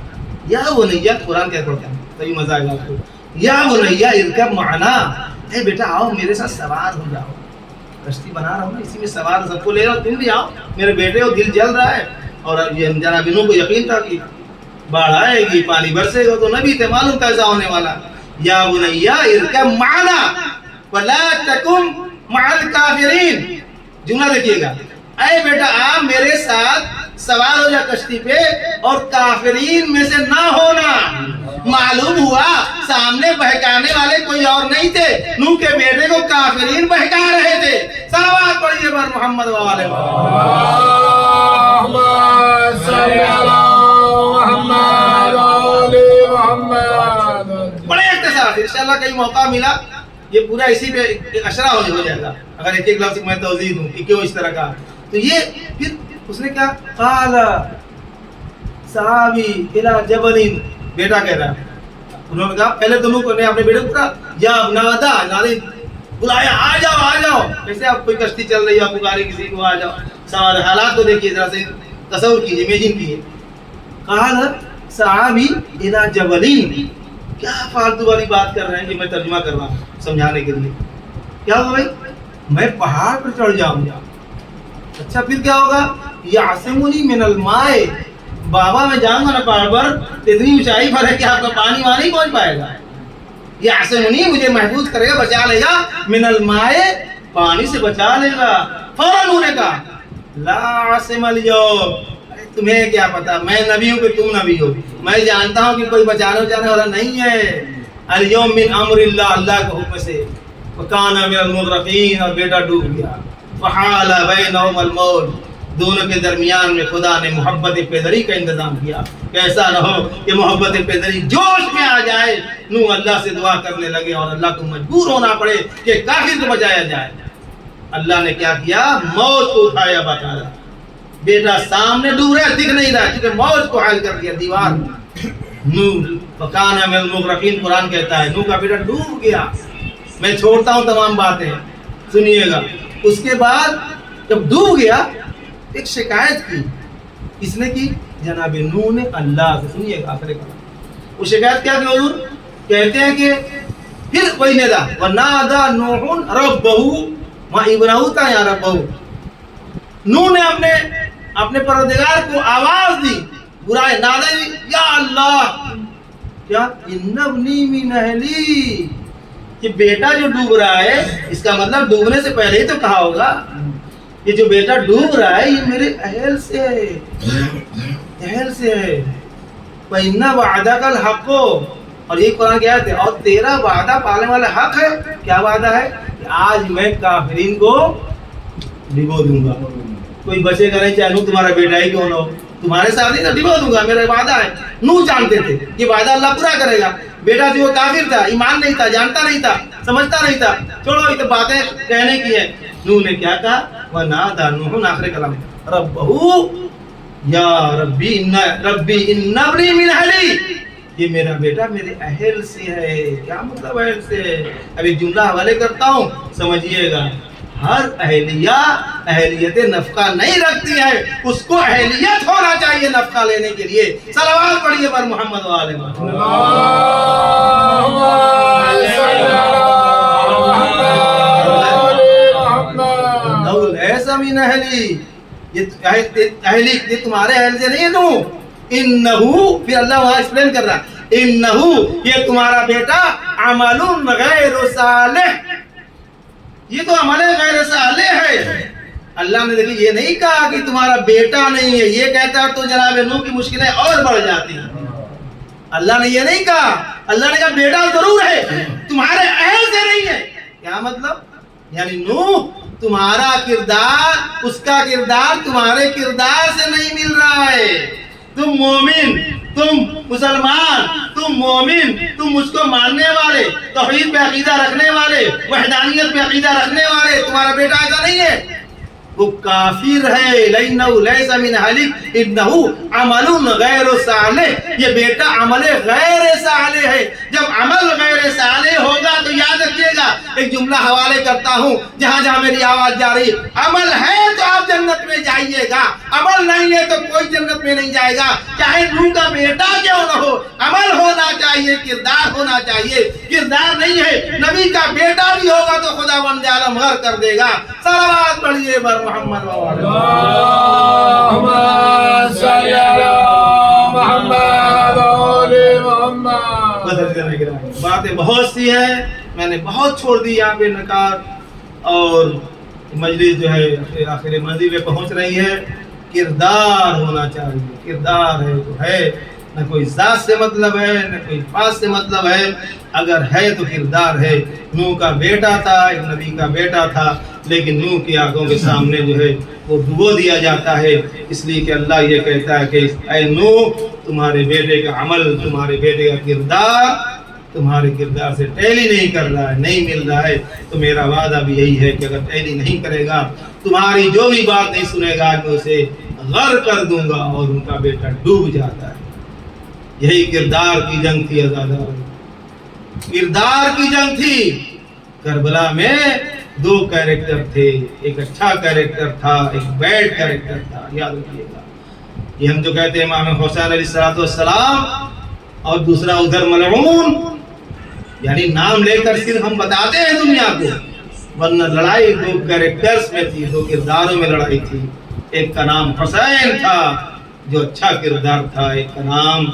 یا بنیا, قرآن کیا پڑھتا ہے, تبھی مزہ آئے گا آپ کو. یا بنیا ارکب معنا, اے بیٹا آؤ میرے ساتھ سوار ہو جاؤ, کشتی بنا رہا ہوں نا, اسی میں سوار, سب کو لے رہا ہوں, تم بھی آؤ, میرے بیٹے کو دل جل رہا ہے. اور یہ جناب نوح کو یقین تھا کہ باڑھ آئے گی, پانی برسے گا, تو نبی تھے, معلوم تھا ایسا ہونے والا. یا بنیا ارکب معنا ولا تکن مع الکافرین, جملہ دیکھیے گا, اے بیٹا آپ میرے ساتھ سوار ہو جا کشتی پہ, اور کافرین میں سے نہ ہونا. معلوم ہوا سامنے بہکانے والے کوئی اور نہیں تھے, نوح کے بیٹے کو کافرین بہکا رہے تھے. صلوات پڑھیے بر محمد و آلہ محمد. بڑے اختصار, انشاءاللہ کہیں موقع ملا یہ پورا اسی پہ اشرا ہو جائے گا, اگر ایک ایک لفظ میں توضیح دوں کہ کیوں اس طرح کا. تو یہ پھر اس نے کیا, قال صحابی الى جبل, بیٹا کہہ رہا ہے. انہوں نے کہا, پہلے تو نوح نے اپنے بیٹے کو کہا یا نادا, نادی بلایا, آ جاؤ آ جاؤ. جیسے آپ کوئی کشتی چل رہی ہے, آپ پکارے کسی کو, آ جاؤ. سوال حالات کو دیکھیے, ذرا سے تصور کیجیے, امیجن کیجیے. قال صحابی الى جبل, کیا فالتو والی بات کر رہے ہیں, یہ میں ترجمہ کر رہا ہوں سمجھانے کے لیے. کیا ہوگا بھائی, میں پہاڑ پر چڑھ جاؤں گا. اچھا پھر کیا ہوگا, یعصمنی من الماء, بابا میں جاؤں گا نا پہاڑ پر, اتنی اونچائی پر ہے کہ آپ کا پانی وہاں نہیں پہنچ پائے گا. یعصمنی, مجھے محفوظ کرے گا, بچا لے گا, من الماء, پانی سے بچا لے گا. فوراً انہوں نے کہا لا عاصم اليوم, تمہیں کیا پتا, میں نبی ہوں کہ تم نبی ہو, میں جانتا ہوں کہ کوئی بچانے بچانے والا نہیں ہے. اليوم من امر اللہ, اللہ کے حکم سے. وکان من المغرقین, اور بیٹا ڈوب گیا. فحال بینہم الموج, دونوں کے درمیان میں خدا نے محبت پیدری کا انتظام کیا. ایسا نہ ہو کہ محبت پیدری جوش میں آ جائے, نوح اللہ سے دعا کرنے لگے اور اللہ کو مجبور ہونا پڑے کہ کافر کو بچایا جائے. اللہ نے کیا کیا, موت کو اٹھایا. باقاعدہ بیٹا سامنے ڈوب رہا, دکھ نہیں رہا, کیونکہ موت کو حائل کر دیا دیوار. نوح فکان من المغرقین, قرآن کہتا ہے نوح کا بیٹا ڈوب گیا. میں چھوڑتا ہوں تمام باتیں, سنیے گا. اس کے بعد جب ڈوب گیا, ایک شکایت کی. کس نے کی؟ جناب نوح نے اللہ سے. سنیے گا آخر کلام, وہ شکایت کیا کہ حضور کہتے ہیں کہ پھر وہی ندا وَنَادَى نُوحٌ رَبَّهُ وہاں ابنہو تھا یا ربہو، نوح نے اپنے پروردگار کو آواز دی، برائے نادا دی یا اللہ کیا ان ابنی من اہلی، کہ بیٹا جو ڈوب رہا ہے، اس کا مطلب ڈوبنے سے پہلے ہی تو کہا ہوگا یہ جو بیٹا ڈوب رہا ہے یہ میرے اہل سے ہے، اہل سے ہے۔ وَإِنَّ وَعْدَكَ الْحَقُّ، اور یہ قرآن کی آیت ہے اور تیرا وعدہ پالنے والا حق ہے۔ کیا وعدہ ہے؟ کہ آج میں کافرین کو ڈبو دوں گا، کوئی بچے گا نہیں، چاہے نوح تمہارا بیٹا ہی کیوں نہ ہو، تمہارے ساتھ نہیں تو ڈبو دوں گا، میرا وعدہ ہے۔ نوح جانتے تھے یہ وعدہ اللہ پورا کرے گا، بیٹا جو کافر تھا، ایمان نہیں تھا، جانتا نہیں تھا، سمجھتا نہیں تھا، چھوڑو یہ تو باتیں کہنے کی ہے۔ نوح نے کیا کہا وَنَادَى نُوحٌ، آخر کلام رَبَّهُ یا ربی ان ابنی من اہلی، یہ میرا بیٹا میرے اہل سے ہے۔ کیا مطلب اہل سے ہے؟ اب ایک جملہ حوالے کرتا ہوں سمجھیے گا۔ ہر اہلیہ اہلیت نفقہ نہیں رکھتی ہے، اس کو اہلیت ہونا چاہیے نفقہ لینے کے لیے۔ صلوات پڑھیے پر محمد وآلہ محمد۔ ایسا من اہلی، یہ تمہارے اہل سے نہیں ہے نوح، انہو، پھر اللہ وہاں ایکسپلین کر رہا انہو، یہ تمہارا بیٹا عمل غیر صالح، یہ تو عمل غیر صالح ہے۔ اللہ نے دیکھیں یہ نہیں کہا کہ تمہارا بیٹا نہیں ہے، یہ کہتا تو جناب نوح کی مشکلیں اور بڑھ جاتی ہیں۔ اللہ نے یہ نہیں کہا، اللہ نے کہا بیٹا ضرور ہے، تمہارے اہل سے نہیں ہے۔ کیا مطلب؟ یعنی نوح تمہارا کردار، اس کا کردار تمہارے کردار سے نہیں مل رہا ہے۔ تم مومن، تم مسلمان، تم مومن، تم مجھ کو ماننے والے، توحید پہ عقیدہ رکھنے والے، وحدانیت پہ عقیدہ رکھنے والے، تمہارا بیٹا ایسا نہیں ہے، وہ کافر ہے۔ لَإِنَّهُ لَيْسَ مِنْ أَهْلِكَ إِنَّهُ عَمَلٌ غَيْرُ صَالِحٍ، یہ بیٹا عمل غیر صالح ہے۔ جب عمل غیر صالح ہوگا تو یاد رکھیے گا، ایک جملہ حوالے کرتا ہوں جہاں جہاں میری آواز جا رہی، عمل ہے تو آپ جنت میں جائیے گا، عمل نہیں ہے تو کوئی جنت میں نہیں جائے گا، چاہے نوح کا بیٹا کیوں نہ ہو۔ عمل ہونا چاہیے، کردار ہونا چاہیے، کردار نہیں ہے نبی کا بیٹا بھی ہوگا تو خدا بند عالم غر کر دے گا۔ صلوات پڑھیے بر محمد اللہم صلی علی محمد وآلِ محمد۔ باتیں بہت سی ہیں، میں نے بہت چھوڑ دی یہاں پہ نکات، اور مجلس جو ہے آخر منزل پہ پہنچ رہی ہے۔ کردار ہونا چاہیے، کردار ہے تو ہے، نہ کوئی ذات سے مطلب ہے، نہ کوئی پاس سے مطلب ہے، اگر ہے تو کردار ہے۔ نوح کا بیٹا تھا، ایک نبی کا بیٹا تھا، لیکن نوح کی آنکھوں کے سامنے جو ہے وہ ڈبو دیا جاتا ہے، اس لیے کہ اللہ یہ کہتا ہے کہ اے نوح تمہارے بیٹے کا عمل، تمہارے بیٹے کا کردار تمہارے کردار سے ٹیلی نہیں کر رہا ہے، نہیں مل رہا ہے، تو میرا وعدہ بھی یہی ہے کہ اگر ٹیلی نہیں کرے گا، تمہاری جو بھی بات نہیں سنے گا میں اسے غرق کر دوں گا، اور ان کا بیٹا ڈوب جاتا ہے۔ یہی کردار کی جنگ تھی عزادارو، کردار کی جنگ تھی۔ کربلا میں دو کیریکٹر تھے، ایک اچھا کیریکٹر تھا، ایک بیڈ کیریکٹر تھا، یاد رکھیے گا۔ یہ ہم جو کہتے ہیں امام حسین علیہ السلام، اور دوسرا ادھر ملعون، یعنی نام لے کر صرف ہم بتاتے ہیں دنیا کو، ورنہ لڑائی دو کیریکٹرز میں تھی، دو کرداروں میں لڑائی تھی۔ ایک کا نام حسین تھا جو اچھا کردار تھا، ایک کا نام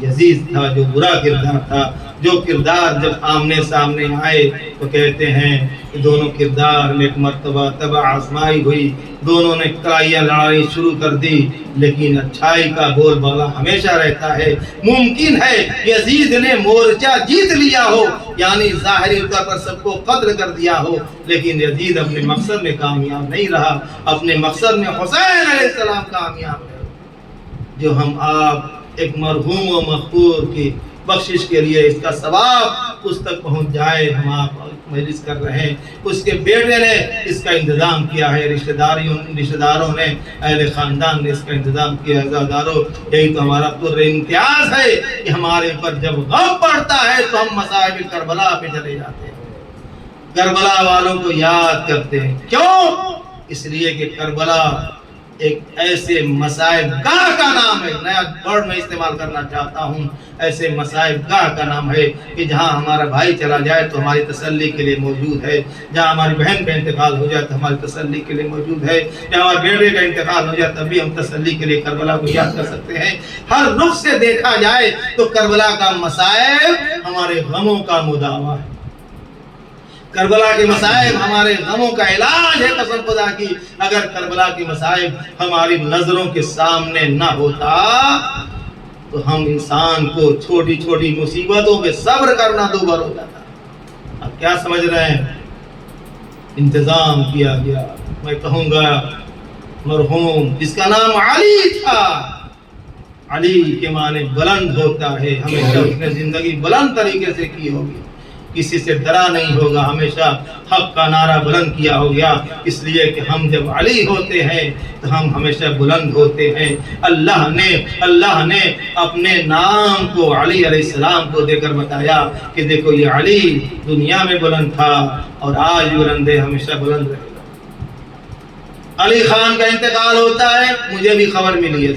یزید تھا جو برا کردار تھا۔ جو کردار جب آمنے سامنے آئے تو کہتے ہیں کہ دونوں کردار میں ایک مرتبہ تبع آزمائی ہوئی، دونوں نے لڑائیاں لڑائی شروع کر دی، لیکن اچھائی کا بول بالا ہمیشہ رہتا ہے۔ ممکن ہے یزید نے مورچہ جیت لیا ہو، یعنی ظاہری طور پر سب کو قتل کر دیا ہو، لیکن یزید اپنے مقصد میں کامیاب نہیں رہا، اپنے مقصد میں حسین علیہ السلام کامیاب رہے۔ جو ہم آپ ایک مرحوم و مغفور کی بخشش کے لیے اس کا ثواب اس تک پہنچ جائے، ہم آپ مجلس کر رہے ہیں، اس کے بیٹے نے اس کا انتظام کیا ہے، رشتہ داروں نے، اہل خاندان نے اس کا انتظام کیا ہے۔ عزادارو، یہی تو ہمارا پر امتیاز ہے کہ ہمارے اوپر جب غم پڑتا ہے تو ہم مصائب کربلا پہ چلے جاتے ہیں، کربلا والوں کو یاد کرتے ہیں۔ کیوں؟ اس لیے کہ کربلا ایک ایسے مصائب گاہ کا نام ہے، نیا ورڈ میں استعمال کرنا چاہتا ہوں، ایسے مصائب گاہ کا نام ہے کہ جہاں ہمارا بھائی چلا جائے تو ہماری تسلی کے لیے موجود ہے، جہاں ہماری بہن کا انتقال ہو جائے تو ہماری تسلی کے لیے موجود ہے، جہاں ہمارے بیٹے کا انتقال ہو جائے تب بھی ہم تسلی کے لیے کربلا کو یاد کر سکتے ہیں۔ ہر رخ سے دیکھا جائے تو کربلا کا مصائب ہمارے غموں کا مداوا ہے، کربلا کے مصائب ہمارے غموں کا علاج ہے۔ قسم خدا کی اگر کربلا کے مصائب ہماری نظروں کے سامنے نہ ہوتا تو ہم انسان کو چھوٹی چھوٹی مصیبتوں پہ صبر کرنا دوبر ہو جاتا۔ اب کیا سمجھ رہے ہیں؟ انتظام کیا گیا، میں کہوں گا مرحوم جس کا نام علی تھا، علی کے معنی بلند ہوتا ہے، ہمیشہ اس نے زندگی بلند طریقے سے کی ہوگی، کسی سے ڈرا نہیں ہوگا، ہمیشہ حق کا نعرہ بلند کیا ہو گیا، اس لیے کہ ہم جب علی ہوتے ہیں تو ہم ہمیشہ بلند ہوتے ہیں۔ اللہ نے اپنے نام کو علی علیہ السلام کو دے کر بتایا کہ دیکھو یہ علی دنیا میں بلند تھا اور آج بلند ہے، ہمیشہ بلند رہے گا۔ علی خان کا انتقال ہوتا ہے، مجھے بھی خبر ملی ہے،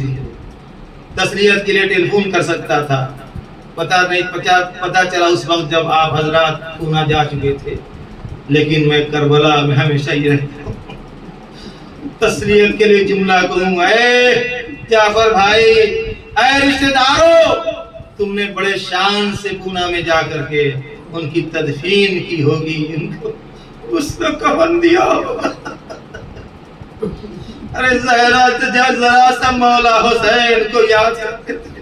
تسلیت کے لیے ٹیلی فون کر سکتا تھا، پتہ چلا اس وقت جب آپ حضرات پونا جا چکے تھے، لیکن میں کربلا میں ہمیشہ یہ رہتا ہوں، تسلیت کے لیے جملہ کہوں گا، اے جعفر بھائی، اے رشتہ داروں، تم نے بڑے شان سے پونا میں جا کر کے ان کی تدفین کی ہوگی، ان کو اس نے کفن دیا ہوگا۔ ارے ذرا سا مولا حسین کو یاد کرتے تھے۔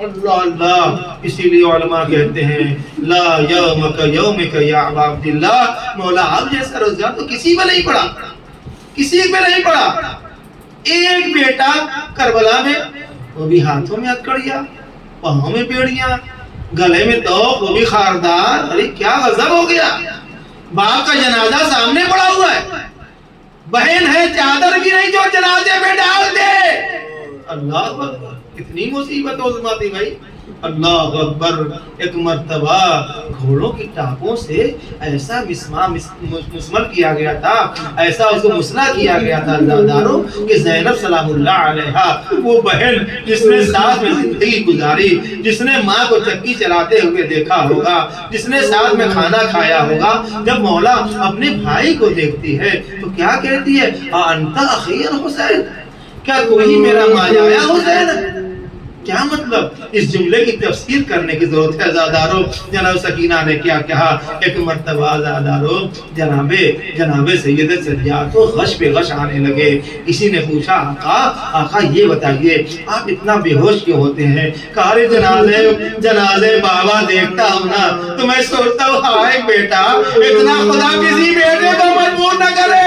اللہ اللہ، اسی لیے علماء کہتے ہیں لا یومک یومک یا ابا عبداللہ، مولا آپ جیسا روزگار تو کسی پہ نہیں پڑا، کسی پہ نہیں پڑا۔ ایک بیٹا کربلا میں، وہ بھی ہاتھوں میں ہتھکڑیاں، پاؤں میں بیڑیاں، گلے میں توق، وہ بھی خاردار۔ ارے کیا غضب ہو گیا، باپ کا جنازہ سامنے پڑا ہوا ہے، بہن ہے چادر بھی نہیں جو جنازے میں ڈال دے۔ اللہ اکبر، کتنی مصیبت عظمیٰ تھی بھائی، اللہ اکبر۔ ایک مرتبہ گھوڑوں کی ٹانپوں سے ایسا مسمر کیا گیا تھا، ایسا اس کو مسلح کیا گیا تھا داروں کہ زینب سلام اللہ علیہا، وہ بہن جس نے ساتھ میں زندگی گزاری، جس نے ماں کو چکی چلاتے ہوئے دیکھا ہوگا، جس نے ساتھ میں کھانا کھایا ہوگا، جب مولا اپنے بھائی کو دیکھتی ہے تو کیا کہتی ہے؟ انت اخی حسین، کیا کوئی میرا ماجایا حسین؟ کیا مطلب؟ اس جملے کی تفسیر کرنے کی ضرورت ہے عزادارو۔ جناب سکینہ نے کیا کہا؟ ایک مرتبہ عزادارو جناب سید سجاد کو غش پہ غش آنے لگے۔ کسی نے پوچھا آقا یہ بتائیے آپ اتنا بے ہوش کیوں ہوتے ہیں؟ کہا رے جنازے بابا دیکھتا ہوں نا تو میں سوچتا ہوں ہائے بیٹا، اتنا خدا کسی بیٹے کو مجبور نہ کرے۔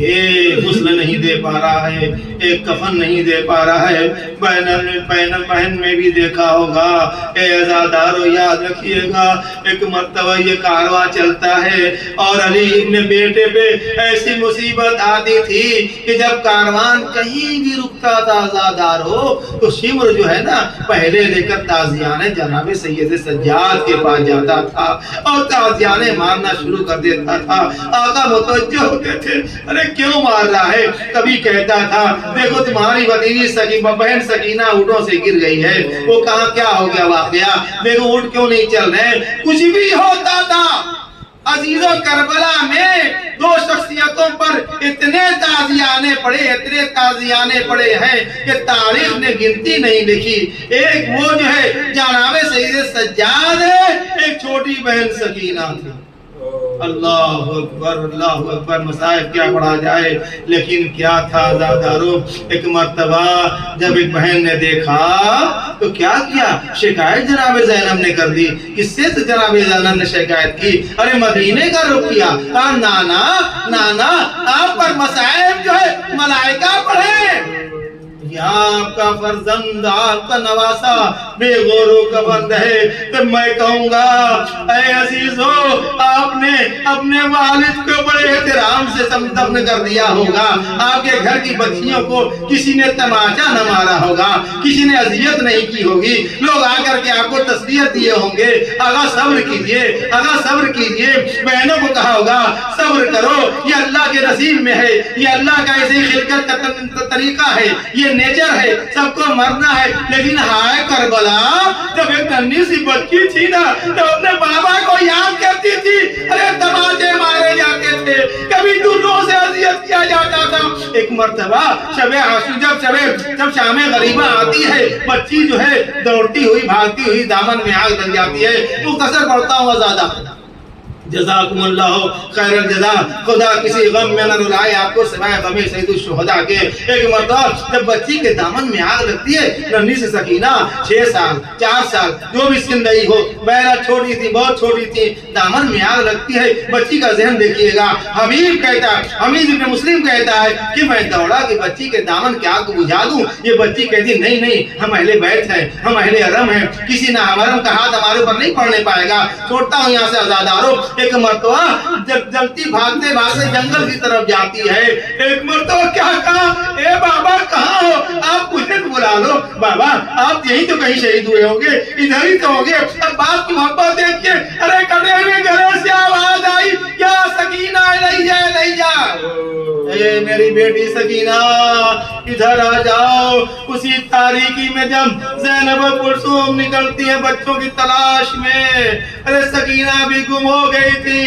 ایک غسل نہیں دے پا رہا ہے، ایک کفن نہیں دے پا رہا ہے، بہن میں بھی دیکھا ہوگا۔ اے عزادارو یاد رکھیے گا، ایک مرتبہ یہ کارواں چلتا ہے اور علی ابن بیٹے پہ ایسی مصیبت آتی تھی کہ جب کاروان کہیں بھی رکتا تھا عزادارو تو شمر جو ہے نا پہلے لے کر تازیانے جناب سید سجاد کے پاس جاتا تھا اور تازیانے مارنا شروع کر دیتا تھا۔ آقا متوجہ ہوتے تھے، ارے کیوں مار رہا ہے؟ کبھی کہتا تھا دیکھو تمہاری بھتیجی بہن سکینہ اونٹوں سے گر گئی ہے، وہ کہاں کیا ہو گیا واقعہ، دیکھو اونٹ کیوں نہیں چل رہے، کچھ بھی ہوتا تھا۔ عزیزو کربلا میں دو شخصیتوں پر اتنے تازیانے پڑے ہیں کہ تاریخ نے گنتی نہیں لکھی۔ ایک وہ جو ہے جناب سید سجاد ہے، ایک چھوٹی بہن سکینہ تھی۔ اللہ اکبر، مصائب کیا پڑھا جائے، لیکن کیا تھا عزادارو، ایک مرتبہ جب ایک بہن نے دیکھا تو کیا کیا؟ شکایت جناب زینب نے کر دی۔ کس سے جناب زینب نے شکایت کی؟ ارے مدینے کا رخ کیا، کہا نانا آپ پر مصائب جو ہے ملائکہ پڑھیں۔ یہاں آپ کا فرزند آپ کا نواسا بے غور و کبند ہے، تو میں کہوں گا اے عزیزو آپ نے اپنے والد کو بڑے احترام سے دفن کر دیا ہوگا، آپ کے گھر کی بچیوں کو کسی نے تماشا نہ مارا ہوگا، کسی نے اذیت نہیں کی ہوگی، لوگ آ کر کے آپ کو تسلیت دیے ہوں گے، آغا صبر کیجئے، آغا صبر کیجئے، بہنوں کو کہا ہوگا صبر کرو، یہ اللہ کے نصیب میں ہے، یہ اللہ کا ایسی خلقت کا طریقہ ہے، یہ نیچر ہے، سب کو مرنا ہے۔ لیکن ہائے کربلا، جب ایک ننھی سی بچی تھی نا تو اپنے بابا کو یاد کرتی تھی، ارے تماچے مارے جاتے تھے، کبھی دلوں سے اذیت کیا جاتا تھا۔ ایک مرتبہ شب عاشور جب شام غریبہ آتی ہے، بچی جو ہے دوڑتی ہوئی بھاگتی ہوئی دامن میں آگ لگ جاتی ہے۔ مختصر پڑھتا ہوں زیادہ، جزاکم اللہ خیر الجزا، خدا کسی غم میں نہ رلائے آپ کو سوائے غم سید الشہداء کے۔ ایک مرتبہ جب بچی کے دامن میں آگ لگتی ہے، ننھی سی سکینہ 6 سال 4 سال جو بھی سن رہی ہو، بہرحال چھوٹی تھی، بہت چھوٹی تھی، دامن میں آگ لگتی ہے۔ بچی کا ذہن دیکھیے گا، حبیب کہتا ہے، حمید ابن مسلم کہتا ہے کہ میں دوڑا کہ بچی کے دامن کی آگ کو بجھا دوں، یہ بچی کہتی نہیں نہیں، ہم اہل بیت ہیں، ہم اہل حرم ہیں، کسی نہ حرم کا ہاتھ ہمارے اوپر نہیں پڑنے پائے گا، چھوڑتا ہوں یہاں سے آزادارو۔ ایک مرتبہ جلتی بھاگتے بھاگتے جنگل کی طرف جاتی ہے۔ ایک مرتبہ کیا کہا، اے بابا کہاں ہو، آپ مجھے بلا لو، بابا آپ یہی تو کہیں شہید ہوئے ہوں گے، ادھر ہی تو ہوں گے۔ اب باپ کی محبت دیکھیے، ارے کٹے ہوئے گھر سے آواز آئی، یا سکینہ الیہ الیہ، اے میری بیٹی سکینہ ادھر آ جاؤ۔ اسی تاریکی میں جب زینب و کلثوم نکلتی ہیں بچوں کی تلاش میں، ارے سکینہ بھی گم ہو گئی تھی۔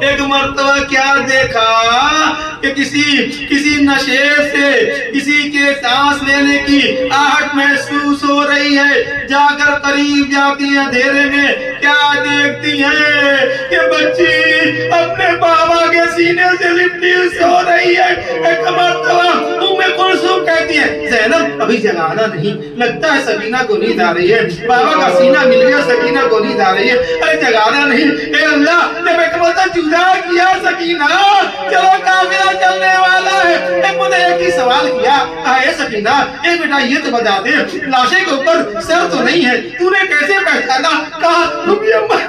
ایک مرتبہ کیا دیکھا کہ کسی نشے سے کسی کے سانس لینے کی آہٹ محسوس ہو رہی ہے، جا کر قریب جاتی ہیں، اندھیرے میں کیا دیکھتی ہیں کہ بچی اپنے بابا کے سینے سے لپٹی سو رہی ہے۔ ایک مرتبہ ام کلثوم کہتی ہے زینب ابھی جگانا نہیں، لگتا ہے سکینہ کو نیند آ رہی ہے، بابا کا سینہ مل گیا، سکینہ کو نیند آ رہی ہے، ارے جگانا نہیں۔ اے اللہ، جب ایک مرتبہ جدا کیا سکینہ، چلو قافلہ چلنے والا ہے، ایک مجھے ایک ہی سوال کیا، اے سکینہ اے بیٹا یہ تو بتا دے لاشے کے اوپر سر تو نہیں ہے، تو نے کیسے پہچانا؟ کہا پھوپھی اماں،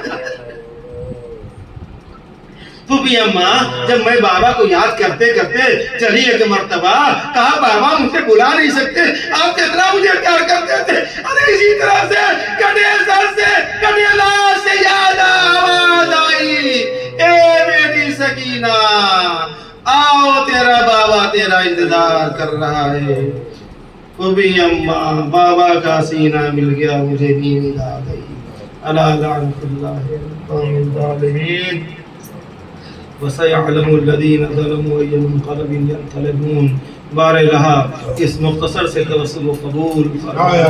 پھوپھی اماں جب میں بابا کو یاد کرتے کرتے چلی ایک مرتبہ، کہا بابا مجھے بلا نہیں سکتے، آپ کتنا مجھے پیار کرتے تھے، ارے اسی طرح سے کٹے سر سے کٹے لاش سے یاد آواز آئی، اے میری سکینہ آؤ تیرا بابا تیرا انتظار کر رہا ہے۔ پھوپھی اماں بابا کا سینہ مل گیا، مجھے نیند آ گئی۔ الا لعنت اللہ القوم الظالمین وَسَيَعْلَمُ الَّذِينَ ظَلَمُوا أَيَّ مُنقَلَبٍ يَنقَلِبُونَ۔ بارے رہا اس مختصر سے توسل و قبول فرمائے۔